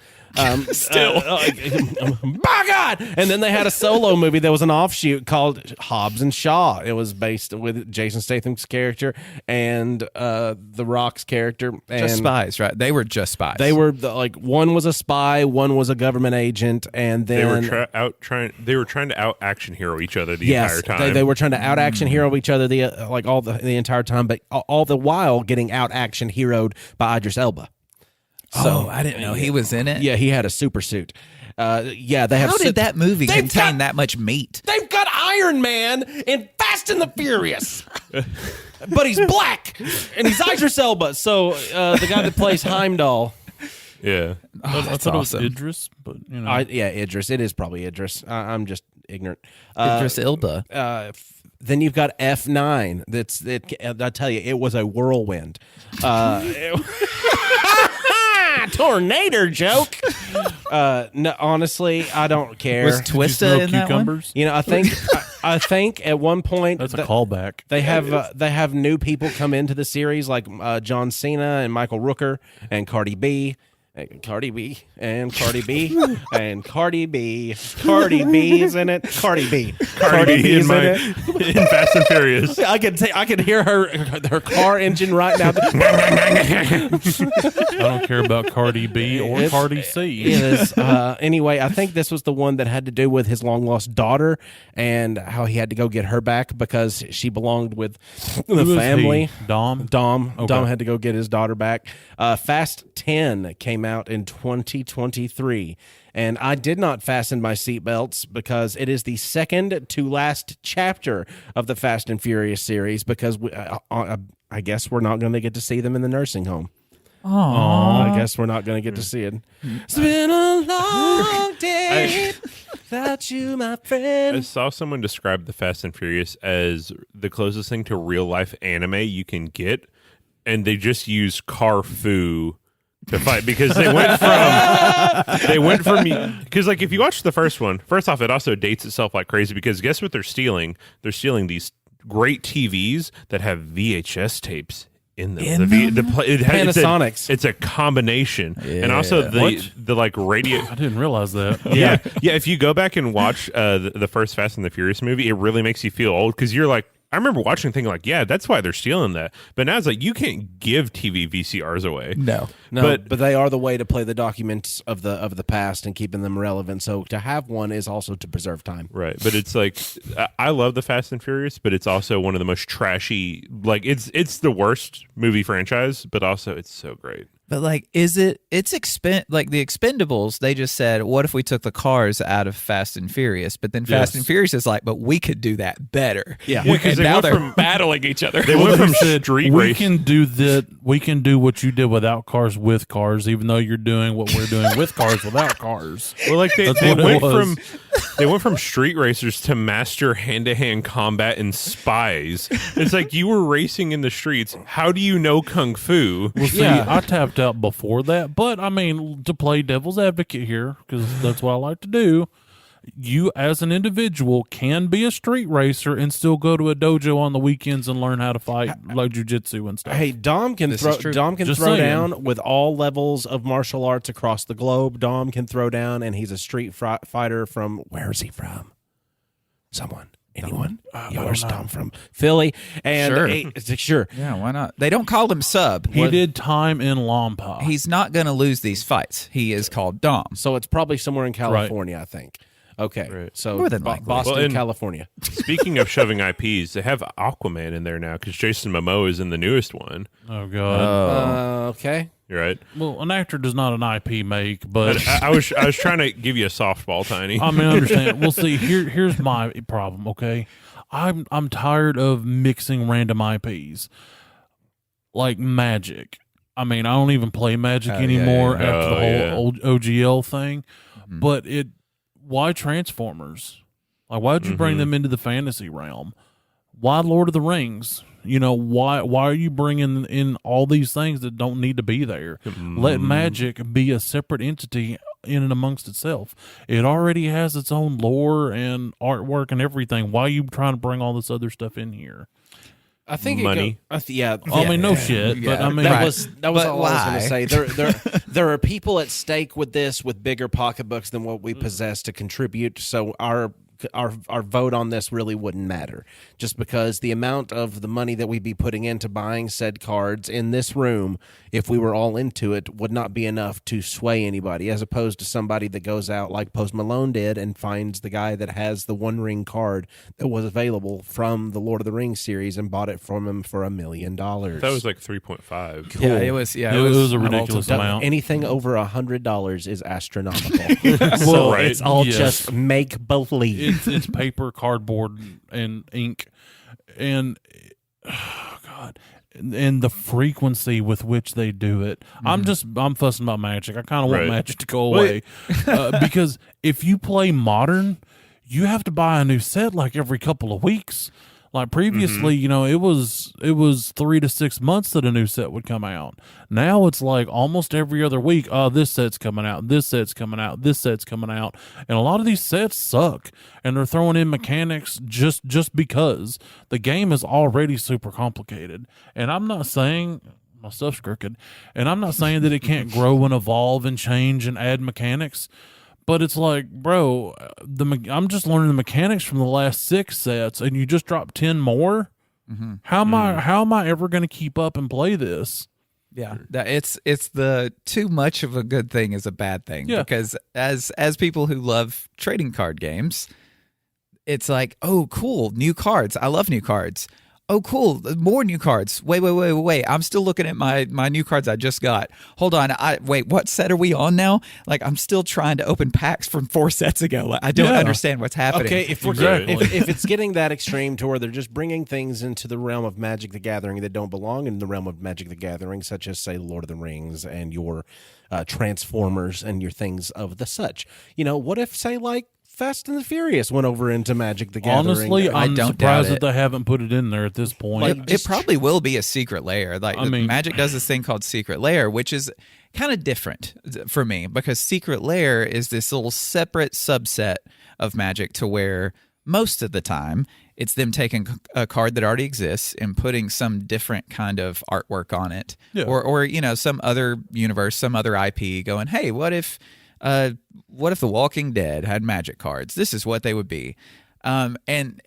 Still.
By God! And then they had a solo movie that was an offshoot called Hobbs and Shaw. It was based with Jason Statham's character and The Rock's character. And
Just spies, right? They were just spies.
they were one was a spy, one was a government agent, and
They
then
were trying to out action hero each other the
yes,
entire time.
they were trying to out action hero each other the entire time, but all the while getting out action heroed by Idris Elba.
So I didn't know he was in it.
Yeah, he had a super suit. Yeah, they have.
How did that movie
They've
contain
got-
that much meat?
They've got Iron Man in Fast and the Furious, but he's black and he's Idris Elba. So the guy that plays Heimdall.
yeah.
I
That's
thought it was
awesome.
Idris, but you know.
Idris. It is probably Idris. I'm just ignorant.
Idris Elba.
Then you've got F9. I tell you, it was a whirlwind. Tornado joke. No, honestly, I don't care.
Was
Did you
Twista
throw
in that one?
cucumbers?
You know, I think at one point
That's a callback.
they have new people come into the series like John Cena and Michael Rooker and Cardi B Cardi B and Cardi B and Cardi B. Cardi B is in it. Cardi B.
Cardi B
B's
in
it.
in Fast and Furious.
I can hear her car engine right now.
I don't care about Cardi B or
It's-
Cardi C.
It is. Anyway, I think this was the one that had to do with his long lost daughter and how he had to go get her back because she belonged with the
Who is
family.
he? Dom?
Dom
Okay.
had to go get his daughter back. Fast 10 came out in 2023. And I did not fasten my seatbelts because it is the second to last chapter of the Fast and Furious series because I guess we're not going to get to see them in the nursing home. I guess we're not going to get to see it. It's been a long day without you, my
I
friend.
saw someone describe the Fast and Furious as the closest thing to real life anime you can get, and they just use Carfu to fight because they went from because like if you watch the first one, first off, it also dates itself like crazy because guess what they're stealing? They're stealing these great TVs that have VHS tapes in them.
Panasonics.
It's a combination, and also the like radio.
I didn't realize that.
Yeah. If you go back and watch the first Fast and the Furious movie, it really makes you feel old because you're like, I remember watching thinking like, yeah, that's why they're stealing that. But now it's like you can't give TV VCRs away.
No.
But they are the way to play the documents of the past and keeping them relevant. So to have one is also to preserve time.
Right, but it's like I love the Fast and Furious, but it's also one of the most trashy. Like it's the worst movie franchise, but also it's so great.
But like, it's like the Expendables, they just said, what if we took the cars out of Fast and Furious? But then Fast and Furious is like, but we could do that better.
Yeah.
Yeah, 'cause
And
they
now
went
they're
from-
battling each other.
They went from
said,
street
we
race.
can do that. We can do what you did without cars with cars, even though you're doing what we're doing with cars without cars.
Well, like they
That's what it was.
went from street racers to master hand-to-hand combat and spies. It's like you were racing in the streets. How do you know kung fu?
Well, see, I tapped out before that, but I mean, to play devil's advocate here, because that's what I like to do, you as an individual can be a street racer and still go to a dojo on the weekends and learn how to fight like jujitsu and stuff.
Hey, Dom can
This is true.
throw
Just saying.
down with all levels of martial arts across the globe. Dom can throw down, and he's a street fighter from where is he from? Anyone? Yours, Dom from Philly, and
Sure.
sure.
Yeah, why not? They don't call him Sub.
He did time in Lompa.
He's not going to lose these fights. He is called Dom.
So it's probably somewhere in California, I think. Okay, so
More than likely.
Boston,
Well, and-
California.
Speaking of shoving IPs, they have Aquaman in there now because Jason Momoa is in the newest one.
Oh God.
Okay.
You're right.
Well, an actor does not an IP make, but
But I was trying to give you a softball, Tiny.
I mean, I understand. Well, see, here's my problem. Okay, I'm tired of mixing random IPs like Magic. I mean, I don't even play Magic anymore
yeah.
after the
Oh,
whole
yeah.
old OGL thing. But why Transformers? Like, why'd you bring them into the fantasy realm? Why Lord of the Rings? You know, why are you bringing in all these things that don't need to be there? Let Magic be a separate entity in and amongst itself. It already has its own lore and artwork and everything. Why are you trying to bring all this other stuff in here?
I think
Money.
Yeah.
I mean, no shit, but
Yeah.
I mean,
That
Right.
was
But
all I was
why?
going to say. There are people at stake with this with bigger pocketbooks than what we possess to contribute. So our vote on this really wouldn't matter, just because the amount of the money that we'd be putting into buying said cards in this room, if we were all into it, would not be enough to sway anybody, as opposed to somebody that goes out like Post Malone did and finds the guy that has the One Ring card that was available from the Lord of the Rings series and bought it from him for $1 million.
That was like 3.5.
Yeah, it was. Yeah,
it was a ridiculous
multiple-
amount.
Anything over $100 is astronomical. So
Right.
it's all
Yes.
just make believe.
It's paper, cardboard, and ink, and oh God, and the frequency with which they do it. I'm fussing about Magic. I kind of want
Right.
Magic to go away because if you play Modern, you have to buy a new set like every couple of weeks. Like previously, you know, it was 3 to 6 months that a new set would come out. Now it's like almost every other week. Oh, this set's coming out. This set's coming out. This set's coming out. And a lot of these sets suck. And they're throwing in mechanics just because the game is already super complicated. And I'm not saying my stuff's crooked. And I'm not saying that it can't grow and evolve and change and add mechanics, but it's like, bro, I'm just learning the mechanics from the last 6 sets, and you just dropped 10 more. How am I ever going to keep up and play this?
Yeah, it's the too much of a good thing is a bad thing.
Yeah.
Because as people who love trading card games, it's like, oh, cool, new cards. I love new cards. Oh, cool, more new cards. Wait. I'm still looking at my new cards I just got. Hold on. Wait, what set are we on now? Like, I'm still trying to open packs from 4 sets ago. Like, I don't understand what's happening.
Okay, if it's getting that extreme to where they're just bringing things into the realm of Magic the Gathering that don't belong in the realm of Magic the Gathering, such as, say, Lord of the Rings and your Transformers and your things of the such. You know, what if, say, like, Fast and the Furious went over into Magic the Gathering?
Honestly,
I
I'm
don't
surprised
doubt
that they haven't put it in there at this point.
Like, it probably will be a secret layer. Like, Magic does this thing called secret layer, which is kind of different for me, because secret layer is this little separate subset of Magic to where most of the time it's them taking a card that already exists and putting some different kind of artwork on it, or you know, some other universe, some other IP, going, hey, what if The Walking Dead had Magic cards? This is what they would be. And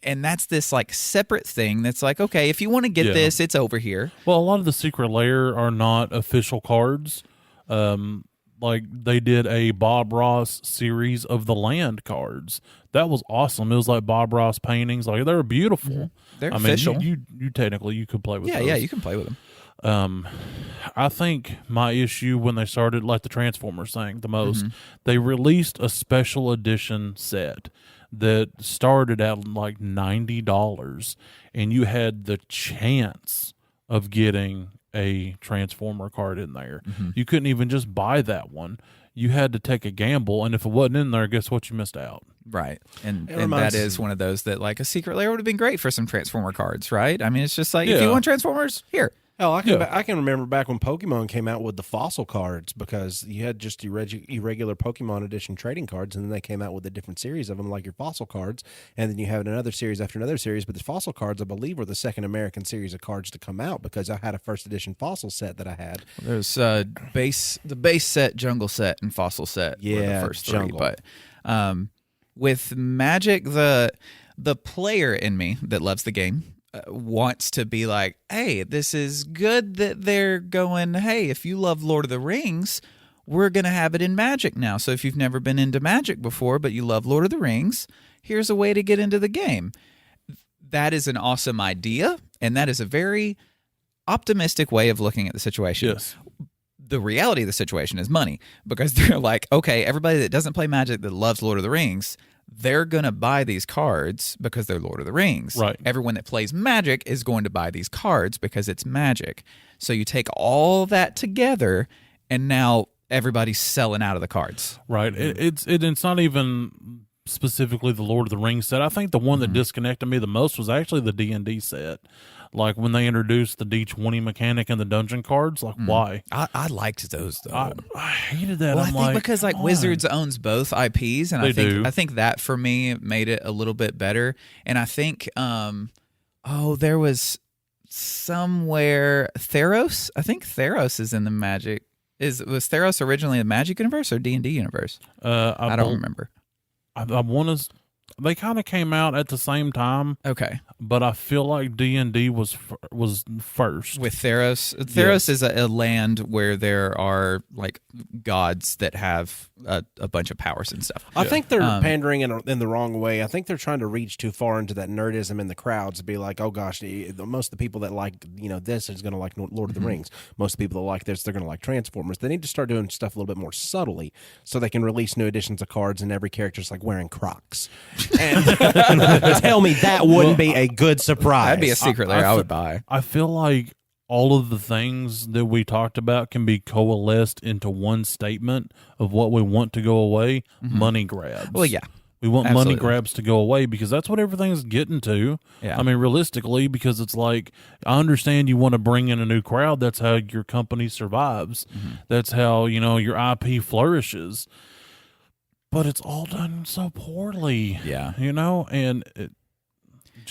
that's this like separate thing that's like, okay, if you want to get this, it's over here.
Well, a lot of the secret layer are not official cards. Like they did a Bob Ross series of the land cards. That was awesome. It was like Bob Ross paintings. Like, they were beautiful.
They're official.
You technically you could play with those.
Yeah, you can play with them.
I think my issue when they started, like the Transformers thing, the most, they released a special edition set that started at like $90, and you had the chance of getting a Transformer card in there. You couldn't even just buy that one. You had to take a gamble, and if it wasn't in there, guess what? You missed out.
Right. And that is one of those that, like, a secret layer would have been great for some Transformer cards, right? I mean, it's just like, if you want Transformers, here.
Hell, I can remember back when Pokemon came out with the fossil cards, because you had just irregular Pokemon edition trading cards, and then they came out with a different series of them, like your fossil cards, and then you have another series after another series. But the fossil cards, I believe, were the second American series of cards to come out, because I had a first edition fossil set that I had.
There's the base set, jungle set, and fossil set were the first
jungle.
3. But with Magic, the player in me that loves the game wants to be like, hey, this is good that they're going, hey, if you love Lord of the Rings, we're going to have it in Magic now. So if you've never been into Magic before, but you love Lord of the Rings, here's a way to get into the game. That is an awesome idea, and that is a very optimistic way of looking at the situation.
Yes.
The reality of the situation is money, because they're like, okay, everybody that doesn't play Magic that loves Lord of the Rings, they're going to buy these cards because they're Lord of the Rings.
Right.
Everyone that plays Magic is going to buy these cards because it's Magic. So you take all that together, and now everybody's selling out of the cards.
Right. It's not even specifically the Lord of the Rings set. I think the one that disconnected me the most was actually the D&D set. Like when they introduced the D20 mechanic and the dungeon cards, like why?
I liked those though.
I hated that.
Well,
I'm
I think
like,
because like
why?
Wizards owns both IPs, and I think that for me made it a little bit better. And I think there was somewhere Theros. I think Theros is in the Magic. Was Theros originally the Magic universe or D&D universe? I don't remember.
I want to. They kind of came out at the same time.
Okay.
But I feel like D&D was first.
With Theros. Theros is a land where there are like gods that have a bunch of powers and stuff.
I think they're pandering in the wrong way. I think they're trying to reach too far into that nerdism in the crowds to be like, oh gosh, most of the people that like this is going to like Lord of the Rings. Most of the people that like this, they're going to like Transformers. They need to start doing stuff a little bit more subtly so they can release new editions of cards and every character's like wearing Crocs. And tell me that wouldn't be a good surprise.
That'd be a secret layer I would buy.
I feel like all of the things that we talked about can be coalesced into one statement of what we want to go away: money grabs.
Well, yeah.
We want
Absolutely.
money grabs to go away because that's what everything's getting to.
Yeah.
I mean, realistically, because it's like, I understand you want to bring in a new crowd. That's how your company survives. That's how, your IP flourishes. But it's all done so poorly.
Yeah.
And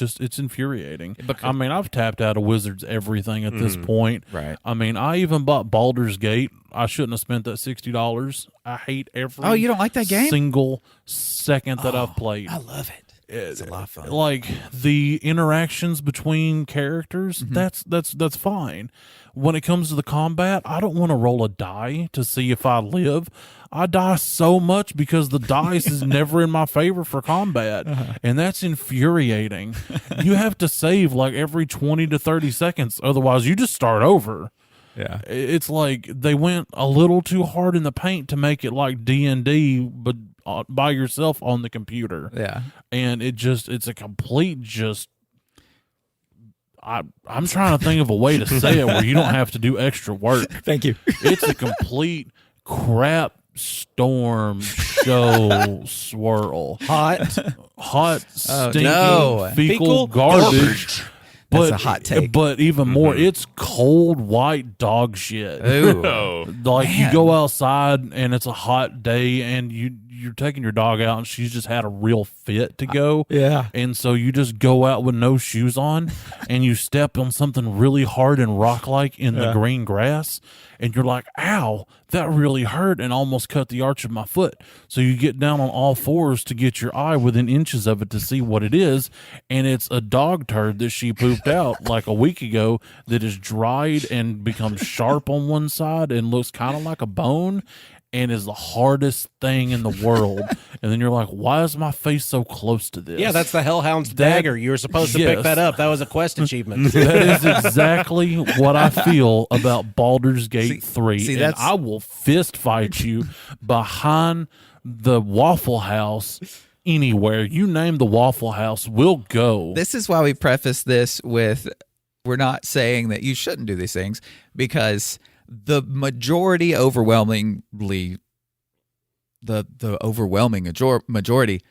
it's infuriating.
Because-
I mean, I've tapped out of Wizards everything at this point.
Right.
I mean, I even bought Baldur's Gate. I shouldn't have spent that $60. I hate every
Oh, you don't like that game?
single second that I've played.
I love it. It's a lot of fun.
Like the interactions between characters, that's fine. When it comes to the combat, I don't want to roll a die to see if I live. I die so much because the dice is never in my favor for combat, and that's infuriating. You have to save like every 20 to 30 seconds, otherwise you just start over.
Yeah.
It's like they went a little too hard in the paint to make it like D&D, but by yourself on the computer.
Yeah.
And it's a complete I'm trying to think of a way to say it where you don't have to do extra work.
Thank you.
It's a complete crap storm show swirl. Hot, stinking,
no.
fecal garbage.
That's a hot take.
But even more, it's cold white dog shit.
Ooh.
Oh,
Like
Man.
you go outside and it's a hot day and you're taking your dog out and she's just had a real fit to go.
Yeah.
And so you just go out with no shoes on and you step on something really hard and rock like in the green grass and you're like, ow, that really hurt and almost cut the arch of my foot. So you get down on all fours to get your eye within inches of it to see what it is. And it's a dog turd that she pooped out like a week ago that is dried and becomes sharp on one side and looks kind of like a bone and is the hardest thing in the world. And then you're like, why is my face so close to this?
Yeah, that's the Hellhound's dagger. You were supposed to pick
Yes.
that up. That was a quest achievement.
That is exactly what I feel about Baldur's Gate 3.
see,
and
that's-
I will fist fight you behind the Waffle House anywhere. You name the Waffle House, we'll go.
This is why we preface this with we're not saying that you shouldn't do these things because the majority overwhelmingly the overwhelming majority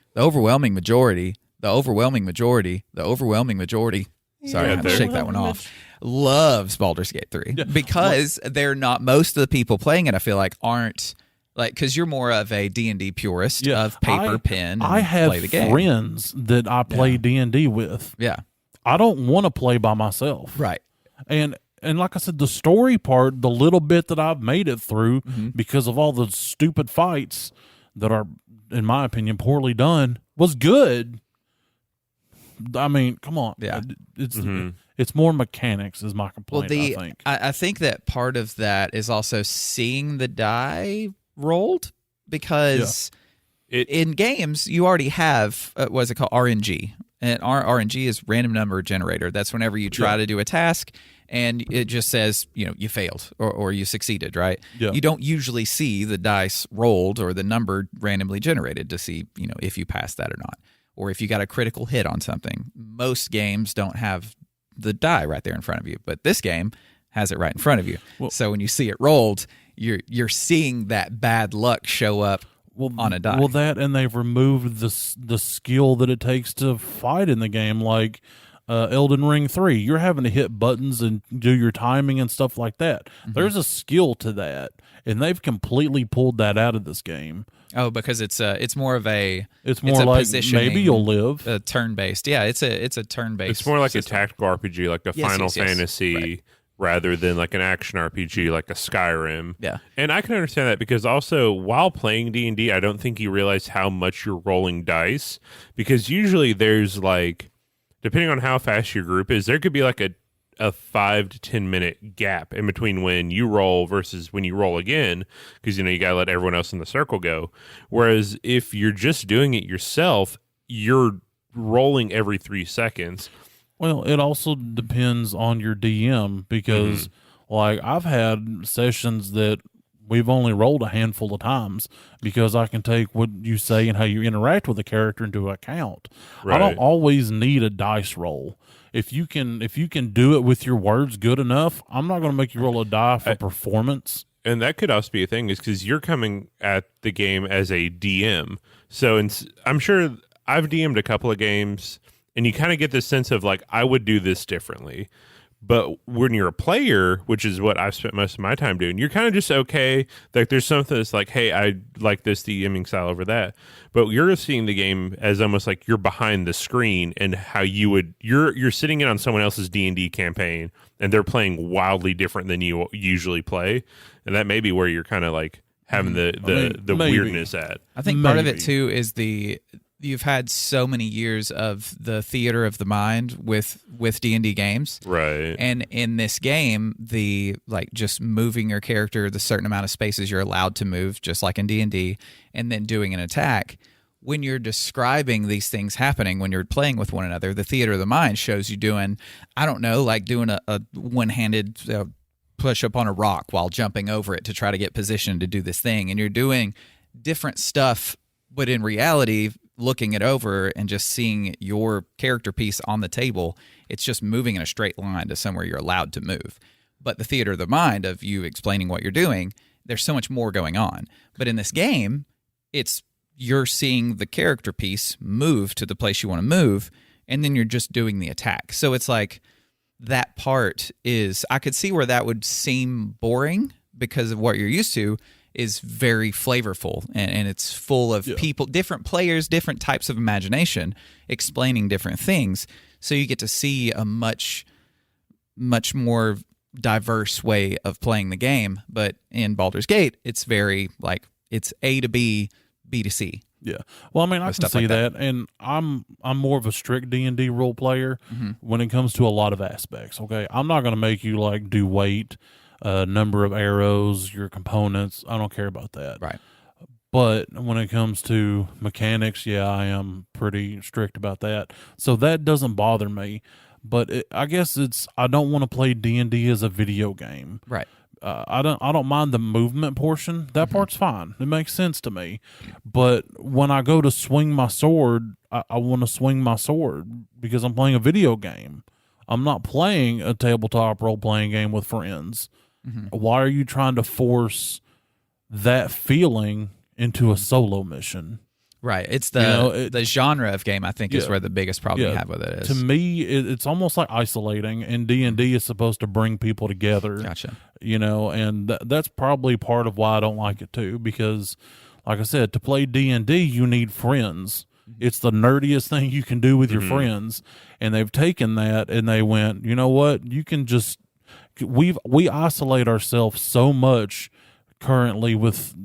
sorry, I had to
there.
shake that one off. Loves Baldur's Gate 3 because they're not most of the people playing it I feel like aren't like because you're more of a D&D purist of paper, pen, and
I have
play the game.
friends that I play D&D with.
Yeah.
I don't want to play by myself.
Right.
And like I said, the story part, the little bit that I've made it through because of all the stupid fights that are, in my opinion, poorly done, was good. I mean, come on.
Yeah.
It's more mechanics is my complaint, I think.
I think that part of that is also seeing the die rolled because in games you already have what's it called RNG, and RNG is random number generator. That's whenever you try to do a task and it just says you failed or you succeeded, right?
Yeah.
You don't usually see the dice rolled or the number randomly generated to see if you passed that or not, or if you got a critical hit on something. Most games don't have the die right there in front of you, but this game has it right in front of you. So when you see it rolled, you're seeing that bad luck show up on a die.
Well, that and they've removed the skill that it takes to fight in the game, like Elden Ring 3. You're having to hit buttons and do your timing and stuff like that. There's a skill to that, and they've completely pulled that out of this game.
Oh, because it's more of a
It's more like
positioning,
maybe you'll live.
turn based. Yeah, it's a turn based.
it's more like a tactical RPG, like a Final
yes.
Fantasy,
Right.
rather than like an action RPG, like a Skyrim.
Yeah.
And I can understand that because also while playing D&D, I don't think you realize how much you're rolling dice, because usually there's like, depending on how fast your group is, there could be like a 5 to 10 minute gap in between when you roll versus when you roll again, because you gotta let everyone else in the circle go. Whereas if you're just doing it yourself, you're rolling every 3 seconds.
Well, it also depends on your DM because, like, I've had sessions that we've only rolled a handful of times because I can take what you say and how you interact with the character into account. I don't
Right.
always need a dice roll. If you can do it with your words good enough, I'm not going to make you roll a die for performance.
And that could also be a thing, is because you're coming at the game as a DM. So I'm sure I've DM'd a couple of games, and you kind of get this sense of like, I would do this differently. But when you're a player, which is what I've spent most of my time doing, you're kind of just okay. Like there's something that's like, hey, I like this DMing style over that. But you're seeing the game as almost like you're behind the screen, and how you're sitting in on someone else's D&D campaign, and they're playing wildly different than you usually play, and that may be where you're kind of like having the weirdness at.
I think part of it too is you've had so many years of the theater of the mind with D&D games.
Right.
And in this game, the just moving your character the certain amount of spaces you're allowed to move, just like in D&D, and then doing an attack. When you're describing these things happening, when you're playing with one another, the theater of the mind shows you doing, I don't know, like doing a one-handed push up on a rock while jumping over it to try to get positioned to do this thing. And you're doing different stuff, but in reality, looking it over and just seeing your character piece on the table, it's just moving in a straight line to somewhere you're allowed to move. But the theater of the mind of you explaining what you're doing, there's so much more going on. But in this game, you're seeing the character piece move to the place you want to move, and then you're just doing the attack. So it's like that part is, I could see where that would seem boring because of what you're used to, is very flavorful, and it's full of people, different players, different types of imagination, explaining different things. So you get to see a much, much more diverse way of playing the game. But in Baldur's Gate, it's very it's A to B, B to C.
Yeah. Well, I mean, I can see that, and I'm more of a strict D&D role player when it comes to a lot of aspects. Okay, I'm not going to make you do weight, number of arrows, your components. I don't care about that.
Right.
But when it comes to mechanics, I am pretty strict about that. So that doesn't bother me. But I guess I don't want to play D&D as a video game.
Right.
I don't mind the movement portion. That part's fine. It makes sense to me. But when I go to swing my sword, I want to swing my sword because I'm playing a video game. I'm not playing a tabletop role-playing game with friends. Why are you trying to force that feeling into a solo mission?
Right. It's the genre of game, I think, is where the biggest problem you have with it is.
To me, it's almost like isolating, and D&D is supposed to bring people together.
Gotcha.
And that's probably part of why I don't like it, too, because, like I said, to play D&D, you need friends. It's the nerdiest thing you can do with your friends, and they've taken that, and they went, you know what, you can just... We isolate ourselves so much currently with,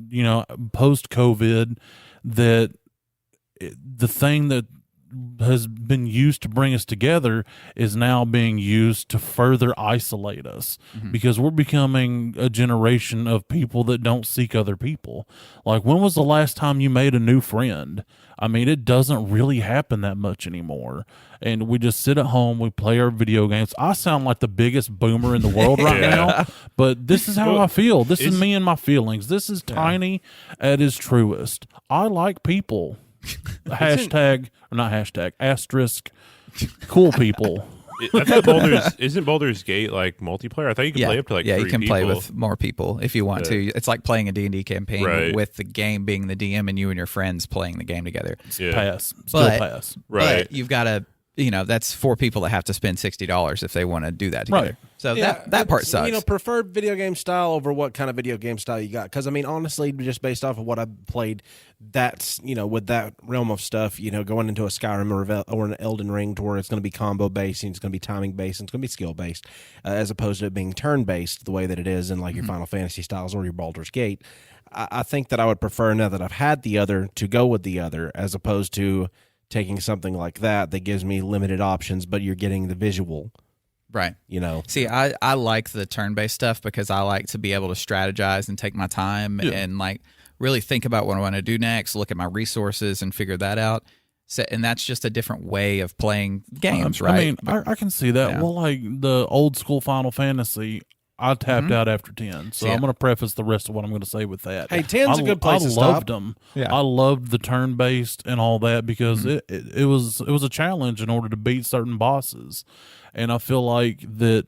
post-COVID, that the thing that has been used to bring us together is now being used to further isolate us because we're becoming a generation of people that don't seek other people. Like, when was the last time you made a new friend? I mean, it doesn't really happen that much anymore. And we just sit at home, we play our video games. I sound like the biggest boomer in the world right now, but this is how I feel. This is me and my feelings. This is Tiny at his truest. I like people. Asterisk, cool people.
I thought isn't Baldur's Gate multiplayer? I thought you could play up to 3 people.
You can play with more people if you want to. It's like playing a D&D campaign with the game being the DM and you and your friends playing the game together.
Pass.
Right.
But
you've got to, that's 4 people that have to spend $60 if they want to do that together.
Right.
So that part sucks.
Preferred video game style over what kind of video game style you got. Because, honestly, just based off of what I've played, that's, with that realm of stuff, going into a Skyrim or an Elden Ring to where it's going to be combo-based and it's going to be timing-based and it's going to be skill-based, as opposed to it being turn-based the way that it is in, your Final Fantasy styles or your Baldur's Gate. I think that I would prefer, now that I've had the other, to go with the other, as opposed to taking something like that gives me limited options, but you're getting the visual.
Right. See, I like the turn-based stuff because I like to be able to strategize and take my time and really think about what I want to do next, look at my resources and figure that out. So, and that's just a different way of playing games, right?
I can see that. Yeah. Well, the old school Final Fantasy, I tapped out after 10. So I'm going to preface the rest of what I'm going to say with that.
Hey, 10's a good place to stop.
I loved them. Yeah. I loved the turn-based and all that because it was a challenge in order to beat certain bosses. And I feel like that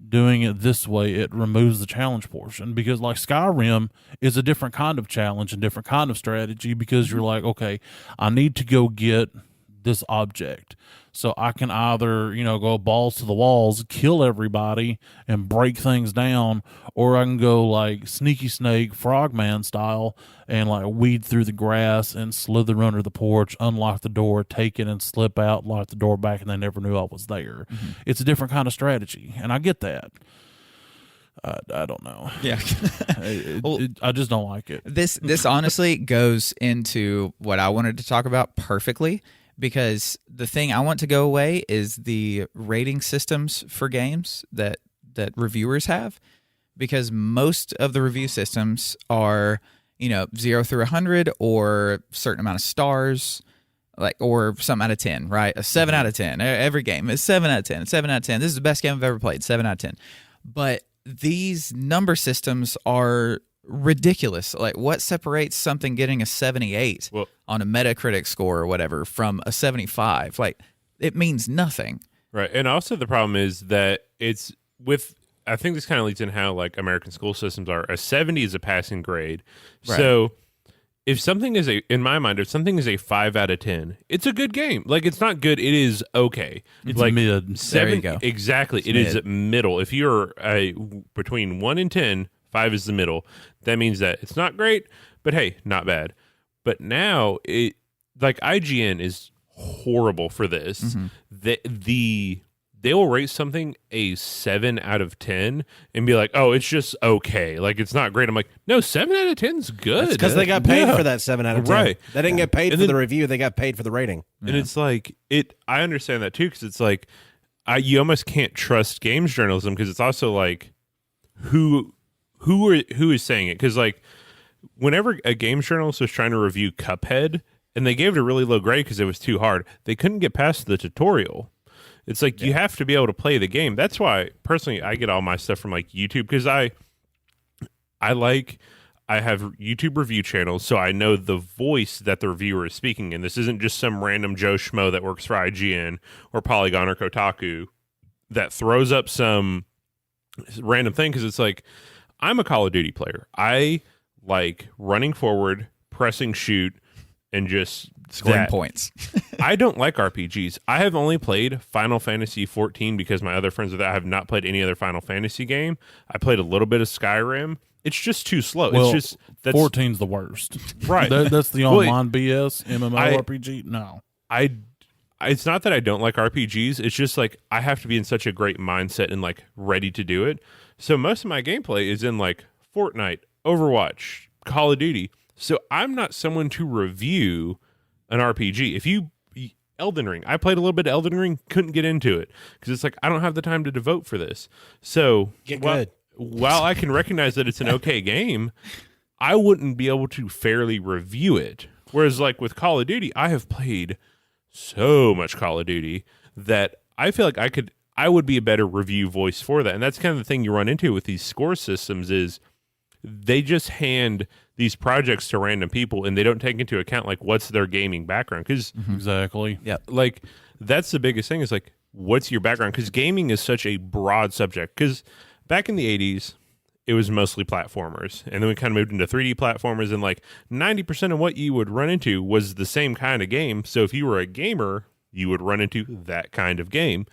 doing it this way, it removes the challenge portion because Skyrim is a different kind of challenge and different kind of strategy because you're okay, I need to go get this object. So I can either, go balls to the walls, kill everybody, and break things down, or I can go like Sneaky Snake, Frogman style, and like weed through the grass and slither under the porch, unlock the door, take it and slip out, lock the door back, and they never knew I was there. Mm-hmm. It's a different kind of strategy, and I get that. I don't know.
Yeah.
I just don't like it.
This honestly goes into what I wanted to talk about perfectly, because the thing I want to go away is the rating systems for games that reviewers have, because most of the review systems are, 0 through 100 or a certain amount of stars, or something out of 10, right? A 7 out of 10. Every game is 7 out of 10. 7 out of 10. This is the best game I've ever played. 7 out of 10. But these number systems are ridiculous. Like, what separates something getting a 78 on a Metacritic score or whatever from a 75? Like, it means nothing.
Right. And also the problem is that it's with, I think this kind of leads in how like American school systems are. A 70 is a passing grade. Right. So if something is in my mind, if something is a 5 out of 10, it's a good game. Like, it's not good. It is okay.
It's
like
mid.
7,
there you go.
Exactly. It is middle. If you're between 1 and 10, 5 is the middle. That means that it's not great, but hey, not bad. But now IGN is horrible for this. Mm-hmm. They will rate something a 7 out of 10 and be like, oh, it's just okay. Like, it's not great. I'm like, no, 7 out of 10 is good.
Because they got paid for that 7 out of 10.
Right.
They didn't get paid for the review. They got paid for the rating.
And it's like, I understand that too, because it's like, you almost can't trust games journalism, because it's also like, who is saying it? Because like, whenever a games journalist was trying to review Cuphead and they gave it a really low grade because it was too hard, they couldn't get past the tutorial. It's like, you have to be able to play the game. That's why personally I get all my stuff from like YouTube, because I have YouTube review channels, so I know the voice that the reviewer is speaking in. This isn't just some random Joe Schmo that works for IGN or Polygon or Kotaku that throws up some random thing, because it's like, I'm a Call of Duty player. I like running forward, pressing shoot, and just
scoring points.
I don't like RPGs. I have only played Final Fantasy 14 because my other friends with that, I have not played any other Final Fantasy game. I played a little bit of Skyrim. It's just too slow.
Well,
it's just
14's the worst.
Right.
That's the online BS MMORPG. No.
It's not that I don't like RPGs. It's just like, I have to be in such a great mindset and like ready to do it. So most of my gameplay is in like Fortnite, Overwatch, Call of Duty. So I'm not someone to review an RPG. Elden Ring, I played a little bit of Elden Ring, couldn't get into it because it's like, I don't have the time to devote for this. So
good.
While I can recognize that it's an okay game, I wouldn't be able to fairly review it. Whereas like with Call of Duty, I have played so much Call of Duty that I feel like I would be a better review voice for that. And that's kind of the thing you run into with these score systems is they just hand these projects to random people and they don't take into account like what's their gaming background. Because
exactly.
Yeah.
Like that's the biggest thing is like, what's your background? Because gaming is such a broad subject. Because back in the 80s, it was mostly platformers. And then we kind of moved into 3D platformers, and like 90% of what you would run into was the same kind of game. So if you were a gamer, you would run into that kind of game.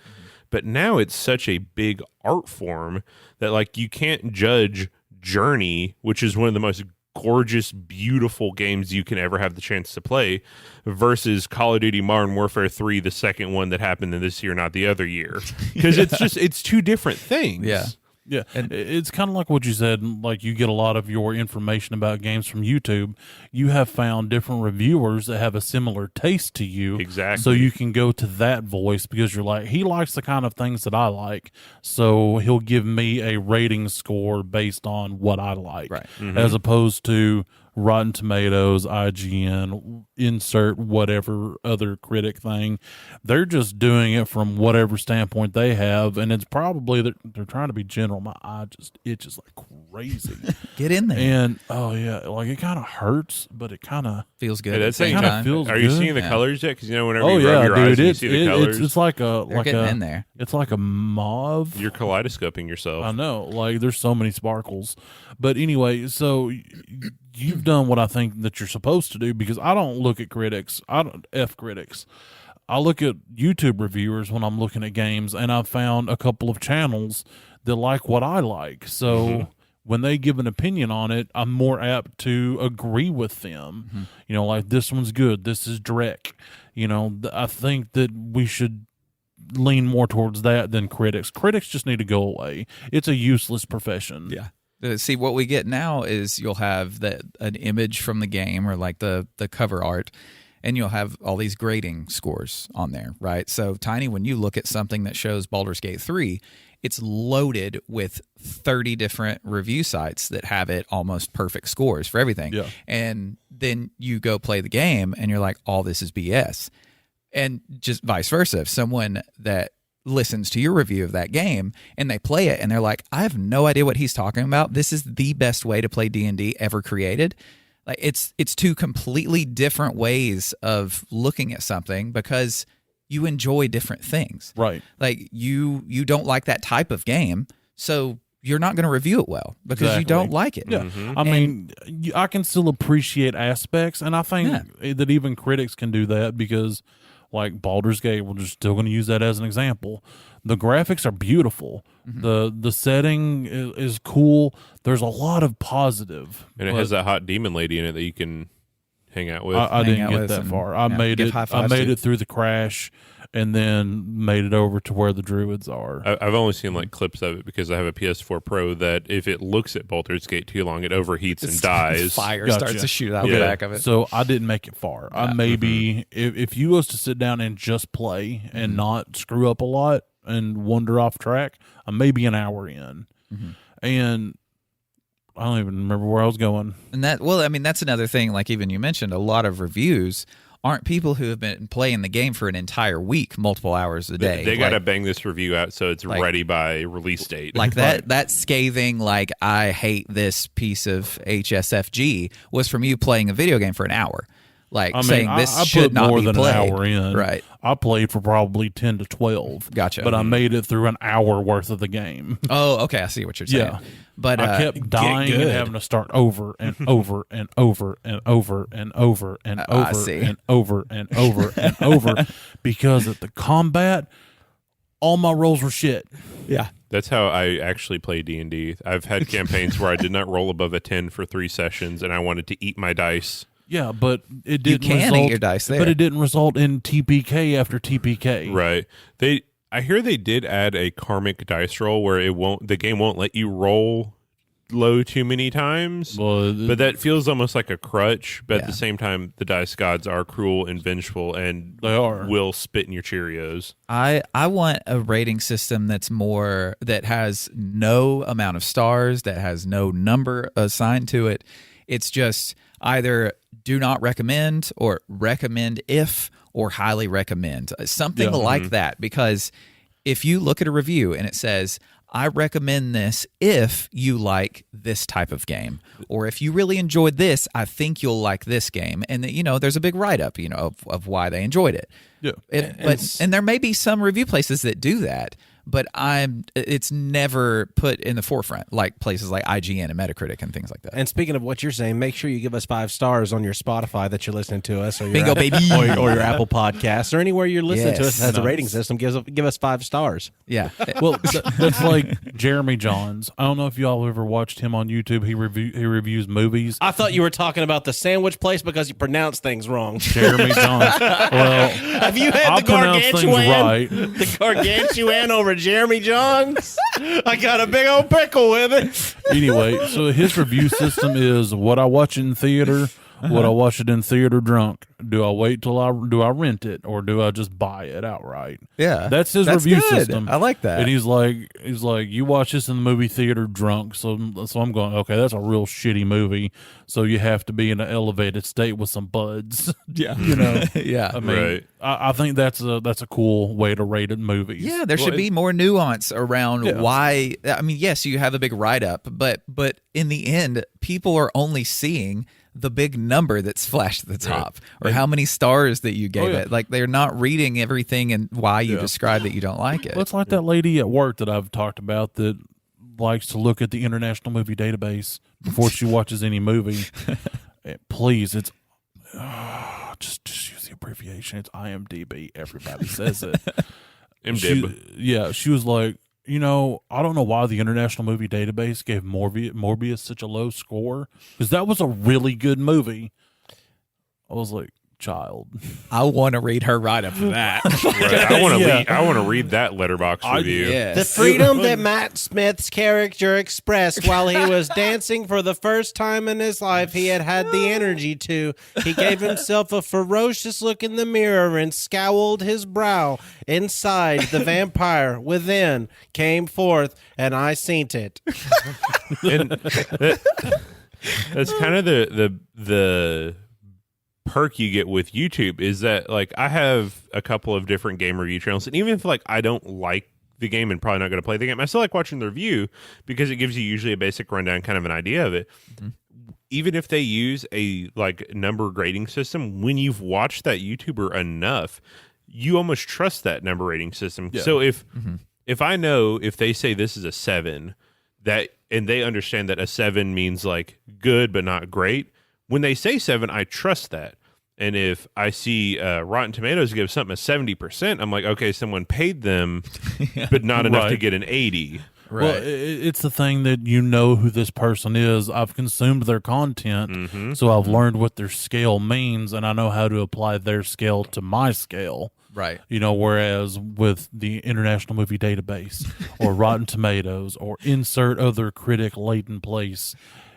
But now it's such a big art form that like you can't judge Journey, which is one of the most gorgeous, beautiful games you can ever have the chance to play, versus Call of Duty Modern Warfare 3, the second one that happened in this year, not the other year. Because it's two different things.
Yeah.
Yeah, and it's kind of like what you said, like you get a lot of your information about games from YouTube. You have found different reviewers that have a similar taste to you.
Exactly.
So you can go to that voice because you're like, he likes the kind of things that I like. So he'll give me a rating score based on what I like.
Right.
Mm-hmm.
As opposed to Rotten Tomatoes, IGN, insert whatever other critic thing. They're just doing it from whatever standpoint they have, and it's probably they're trying to be general. My eye just itches like crazy.
Get in there.
And oh yeah, like it kind of hurts, but it kind of
feels good.
Yeah,
at the
that's
same
kinda
time.
feels
Are you
good.
seeing the
Yeah.
colors yet? Because you know, whenever
oh
you
yeah,
rub your eyes,
dude,
and you see the colors.
it's like a
They're
like
getting
a
in there.
it's like a mauve.
You're kaleidoscoping yourself.
I know, like there's so many sparkles. But anyway, so you've done what I think that you're supposed to do, because I don't look at critics. I don't F critics. I look at YouTube reviewers when I'm looking at games, and I've found a couple of channels that like what I like. So when they give an opinion on it, I'm more apt to agree with them. You know, like, this one's good. This is Drek. You know, I think that we should lean more towards that than critics. Critics just need to go away. It's a useless profession.
Yeah. See, what we get now is you'll have an image from the game, or like the cover art, and you'll have all these grading scores on there, right? So, Tiny, when you look at something that shows Baldur's Gate 3, it's loaded with 30 different review sites that have it almost perfect scores for everything.
Yeah.
And then you go play the game and you're like, all this is BS. And just vice versa. If someone that listens to your review of that game and they play it and they're like, I have no idea what he's talking about. This is the best way to play D&D ever created. Like, it's two completely different ways of looking at something, because you enjoy different things.
Right.
Like, you don't like that type of game, so you're not going to review it well because you
Exactly.
don't like it.
Yeah. I mean, I can still appreciate aspects, and I think that even critics can do that, because, like, Baldur's Gate, we're just still going to use that as an example. The graphics are beautiful. The setting is cool. There's a lot of positive.
And it has that hot demon lady in it that you can hang out with.
I
Hang
didn't
out
get
with
that
and,
far. I made
give
it.
high
I
fives
made
to.
it through the crash, and then made it over to where the druids are.
I've only seen like clips of it because I have a PS4 Pro that if it looks at Baldur's Gate too long, it overheats and dies.
Fire
Gotcha.
starts to shoot out the
Yeah.
back of it.
So I didn't make it far. I maybe if you was to sit down and just play and not screw up a lot and wander off track, I'm maybe an hour in, and I don't even remember where I was going.
And that's another thing. Like, even you mentioned, a lot of reviews aren't people who have been playing the game for an entire week, multiple hours a day.
They got to bang this review out so it's ready by release date.
Like that scathing, like, I hate this piece of HSFG, was from you playing a video game for an hour. Like, saying this
I
should
put
not
more
be
than
played.
an hour in.
Right.
I played for probably 10 to 12.
Gotcha.
But I made it through an hour worth of the game.
Oh, okay. I see what you're saying.
Yeah.
But
I kept dying and having to start over and over and over and over and over and over
see.
and over and over and over, because at the combat, all my rolls were shit.
yeah.
That's how I actually play D&D. I've had campaigns where I did not roll above a 10 for 3 sessions, and I wanted to eat my dice.
Yeah, but it didn't
can
result,
eat your dice there.
But it didn't result in TPK after TPK.
Right. I hear they did add a karmic dice roll where the game won't let you roll low too many times.
Well,
But that feels almost like a crutch. But at the same time, the dice gods are cruel and vengeful and
They are.
will spit in your Cheerios.
I want a rating system that has no amount of stars, that has no number assigned to it. It's just either do not recommend, or recommend if, or highly recommend. Something like that. Because if you look at a review and it says, I recommend this if you like this type of game, or if you really enjoyed this, I think you'll like this game. And there's a big write-up, of why they enjoyed it.
Yeah.
And there may be some review places that do that, but it's never put in the forefront, like places like IGN and Metacritic and things like that.
And speaking of what you're saying, make sure you give us 5 stars on your Spotify that you're listening to us, or your
Bingo, baby.
or your Apple Podcasts, or anywhere you're listening to us
Yes.
that has a rating system. Give us 5 stars.
Yeah.
Well, that's like Jeremy Johns. I don't know if y'all ever watched him on YouTube. He reviews movies.
I thought you were talking about the sandwich place because you pronounce things wrong.
Jeremy Johns. Well,
Have you had
I'll
the
pronounce things
gargantuan?
right.
The gargantuan over Jeremy John's? I got a big old pickle with it.
Anyway, so his review system is what I watch in theater, what I watch it in theater drunk. Do I wait till do I rent it, or do I just buy it outright?
Yeah.
That's his
That's
review
good.
system.
I like that.
And he's like, you watch this in the movie theater drunk. So I'm going, okay, that's a real shitty movie. So you have to be in an elevated state with some buds.
Yeah. Yeah.
I mean,
Right.
I think that's a cool way to rate movies.
Yeah, there should be more nuance around why. I mean, yes, you have a big write-up, but in the end, people are only seeing the big number that's flashed at the top, or how many stars that you gave it. Like, they're not reading everything and why you describe that you don't like it.
Well, it's like that lady at work that I've talked about that likes to look at the International Movie Database before she watches any movie. Please, it's just use the abbreviation. It's IMDb. Everybody says it.
MDib.
She was like, I don't know why the International Movie Database gave Morbius such a low score, because that was a really good movie. I was like, child.
I want to read her write up for that.
Right. I want to read that letterbox review.
Yes.
The freedom that Matt Smith's character expressed while he was dancing for the first time in his life, he had the energy to. He gave himself a ferocious look in the mirror and scowled his brow. Inside, the vampire within came forth, and I seen it.
And that's kind of the perk you get with YouTube, is that like I have a couple of different game review channels, and even if like I don't like the game and probably not going to play the game, I still like watching the review because it gives you usually a basic rundown, kind of an idea of it. Mm-hmm. Even if they use a like number grading system, when you've watched that YouTuber enough, you almost trust that number rating system. Yeah. So if I know if they say this is a 7, that and they understand that a 7 means like good but not great, when they say 7, I trust that. And if I see Rotten Tomatoes give something a 70%, I'm like, okay, someone paid them, but not enough to get an 80.
Right. Well, it's the thing that who this person is. I've consumed their content, so I've learned what their scale means, and I know how to apply their scale to my scale.
Right.
Whereas with the International Movie Database or Rotten Tomatoes or insert other critic latent place,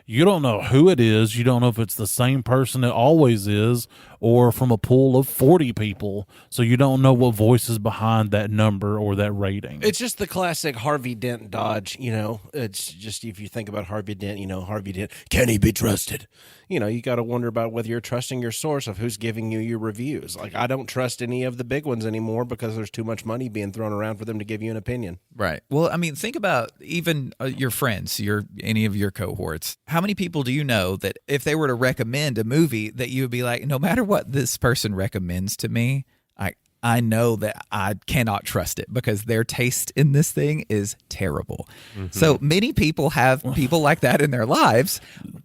you don't know who it is. You don't know if it's the same person it always is or from a pool of 40 people. So you don't know what voice is behind that number or that rating.
It's just the classic Harvey Dent dodge, It's just, if you think about Harvey Dent, Harvey Dent, can he be trusted? You got to wonder about whether you're trusting your source of who's giving you your reviews. Like, I don't trust any of the big ones anymore because there's too much money being thrown around for them to give you an opinion.
Right. Well, I mean, think about even your friends, any of your cohorts. How many people do you know that if they were to recommend a movie that you would be like, no matter what this person recommends to me, I know that I cannot trust it because their taste in this thing is terrible. Mm-hmm. So many people have people like that in their lives,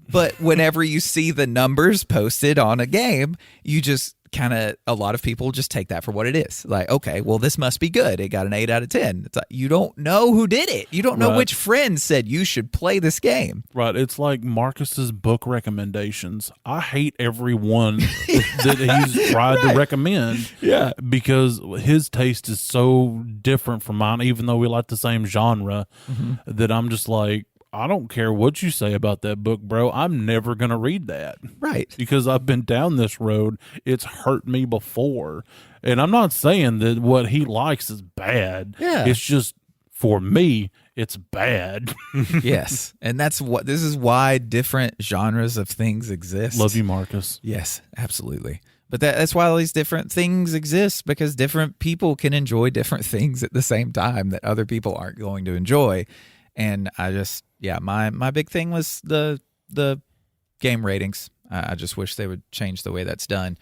but whenever you see the numbers posted on a game, you just a lot of people just take that for what it is. Like, okay, well, this must be good. It got an 8 out of 10. It's like, you don't know who did it. You don't know which friend said you should play this game.
Right. It's like Marcus's book recommendations. I hate every one that he's tried to recommend.
Yeah.
Because his taste is so different from mine, even though we like the same genre, that I'm just like, I don't care what you say about that book, bro. I'm never going to read that.
Right.
Because I've been down this road. It's hurt me before. And I'm not saying that what he likes is bad.
Yeah.
It's just, for me, it's bad.
Yes. And this is why different genres of things exist.
Love you, Marcus.
Yes, absolutely. But that's why all these different things exist, because different people can enjoy different things at the same time that other people aren't going to enjoy. And I just, my big thing was the game ratings. I just wish they would change the way that's done.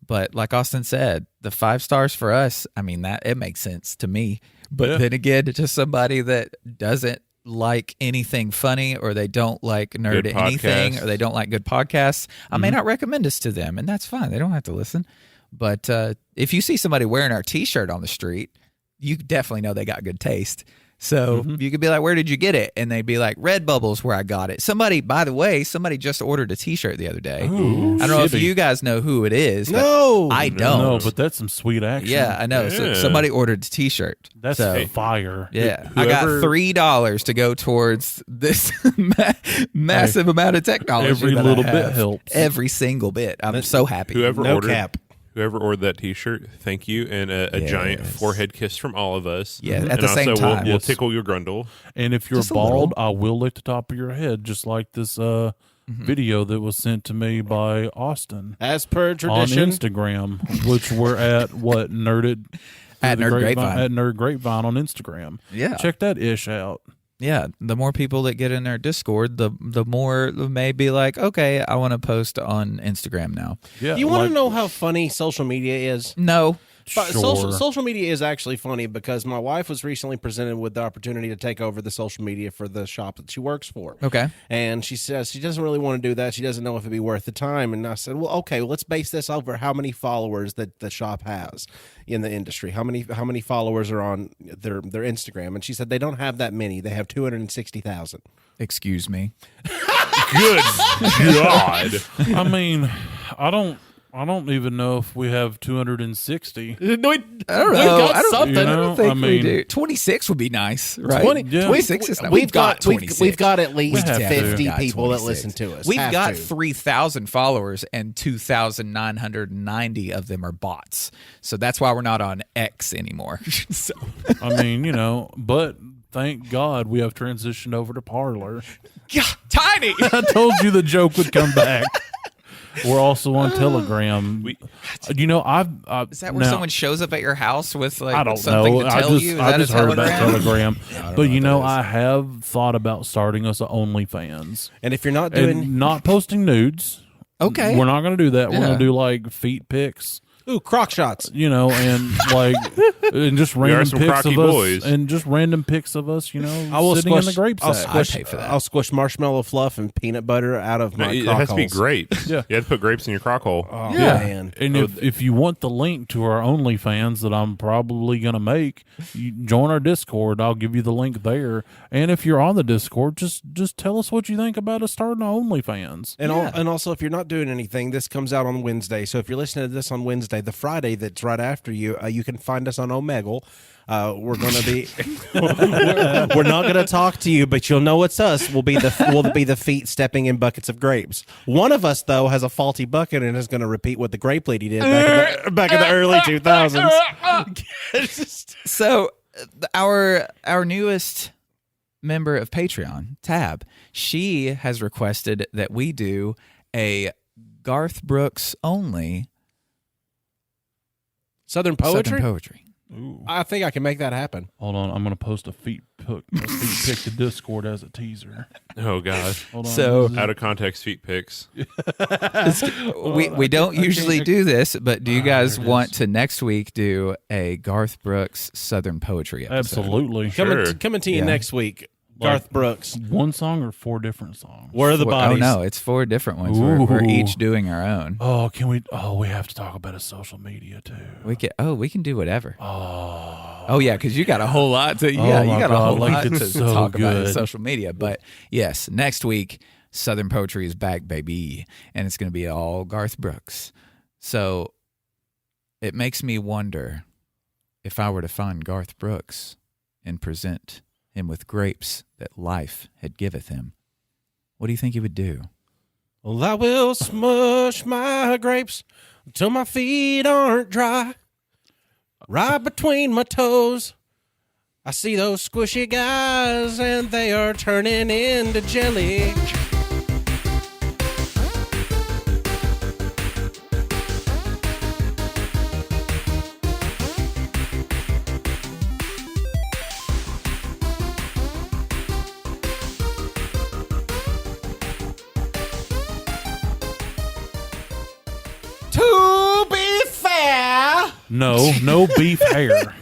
But like Austin said, the 5 stars for us, I mean, that it makes sense to me. But then again, to somebody that doesn't like anything funny, or they don't like nerd anything, or they don't like good podcasts, I may not recommend us to them, and that's fine. They don't have to listen. But if you see somebody wearing our T-shirt on the street, you definitely know they got good taste. So you could be like, where did you get it? And they'd be like, Redbubble's where I got it. Somebody, by the way, just ordered a T-shirt the other day.
Ooh,
I don't know if you guys know who it is.
No.
I don't.
No, but that's some sweet action.
Yeah, I know.
Yeah.
So somebody ordered a T-shirt.
That's fire.
Yeah. I got $3 to go towards this massive amount of technology.
Every
that
little
I
bit
have.
helps.
Every single bit. I'm so happy.
Whoever ordered that T-shirt, thank you, and a giant forehead kiss from all of us.
Yeah, at
and
the same
also
time.
we'll tickle your grundle.
And if you're
Just a
bald,
little.
I will lick the top of your head, just like this video that was sent to me by Austin
As per
on
tradition.
Instagram, which we're at Nerded
At Nerd Grapevine.
at Nerd Grapevine on Instagram.
Yeah.
Check that ish out.
Yeah, the more people that get in our Discord, the more may be like, okay, I want to post on Instagram now.
Yeah,
You want to know how funny social media is?
No.
But
Sure.
social media is actually funny because my wife was recently presented with the opportunity to take over the social media for the shop that she works for.
Okay.
And she says she doesn't really want to do that. She doesn't know if it'd be worth the time. And I said, well, okay, well, let's base this over how many followers that the shop has in the industry. How many followers are on their Instagram? And she said they don't have that many. They have 260,000.
Excuse me.
Good God.
I mean, I don't even know if we have 260.
No,
I don't know.
got
I don't,
something.
You know?
I don't think
I
we
mean-
do. 26 would be nice, right? 26 is nice.
We've got
26.
we've got at least
have to.
50
We've got
people that
26.
listen to us.
We've
Have
got
to.
3,000 followers, and 2,990 of them are bots. So that's why we're not on X anymore. So,
I mean, but thank God we have transitioned over to Parlor.
yeah, tiny.
I told you the joke would come back. We're also on Telegram. I've
Is that where someone shows up at your house with like
I don't
something
know.
to tell you? Is
I
that
just
a
heard about
Telegram?
Telegram. But I have thought about starting us an OnlyFans
And if you're not doing
and not posting nudes.
Okay.
We're not going to do that. We're
Yeah.
going to do like feet pics.
ooh crock shots,
And like, and just
are
random
some
pics
crocky
of us,
boys.
and just random pics of us,
I will
sitting in the
squish.
grape
I'll
sack.
squish.
I'd pay for that.
I'll squish marshmallow fluff and peanut butter out of my
It
crock
has to be
holes.
grapes.
Yeah.
You have to put grapes in your crock hole.
Oh,
Yeah,
man.
and if you want the link to our OnlyFans that I'm probably gonna make, you join our Discord. I'll give you the link there. And if you're on the Discord, just tell us what you think about us starting our OnlyFans.
And also, if you're not doing anything, this comes out on Wednesday. So if you're listening to this on Wednesday, the Friday that's right after you, you can find us on Omegle. We're going to be, we're not going to talk to you, but you'll know it's us. We'll be the feet stepping in buckets of grapes. One of us though has a faulty bucket and is going to repeat what the grape lady did back in the early 2000s.
So our newest member of Patreon, Tab, she has requested that we do a Garth Brooks only
Southern poetry.
Southern poetry.
I think I can make that happen.
Hold on, I'm gonna post a feet pic to Discord as a teaser.
Oh God.
Hold on.
So
Out of context feet pics.
we don't usually do this, but do you guys want to next week do a Garth Brooks Southern poetry episode?
Absolutely.
Sure.
Coming to you
Yeah.
next week, Garth Brooks.
One song or 4 different songs?
Where are the bodies?
Oh no, it's 4 different ones. We're
Ooh.
each doing our own.
Oh, can we? Oh, we have to talk about his social media too.
We can do whatever. Oh yeah, because you got a whole lot to
my
you got a whole
God, like,
lot
it's
to
so
talk about in
good.
social media. But yes, next week Southern Poetry is back, baby, and it's going to be all Garth Brooks. So it makes me wonder if I were to find Garth Brooks and present him with grapes that life had giveth him. What do you think he would do?
Well, I will smush my grapes till my feet aren't dry. Right between my toes, I see those squishy guys, and they are turning into jelly. To be fair,
No beef hair.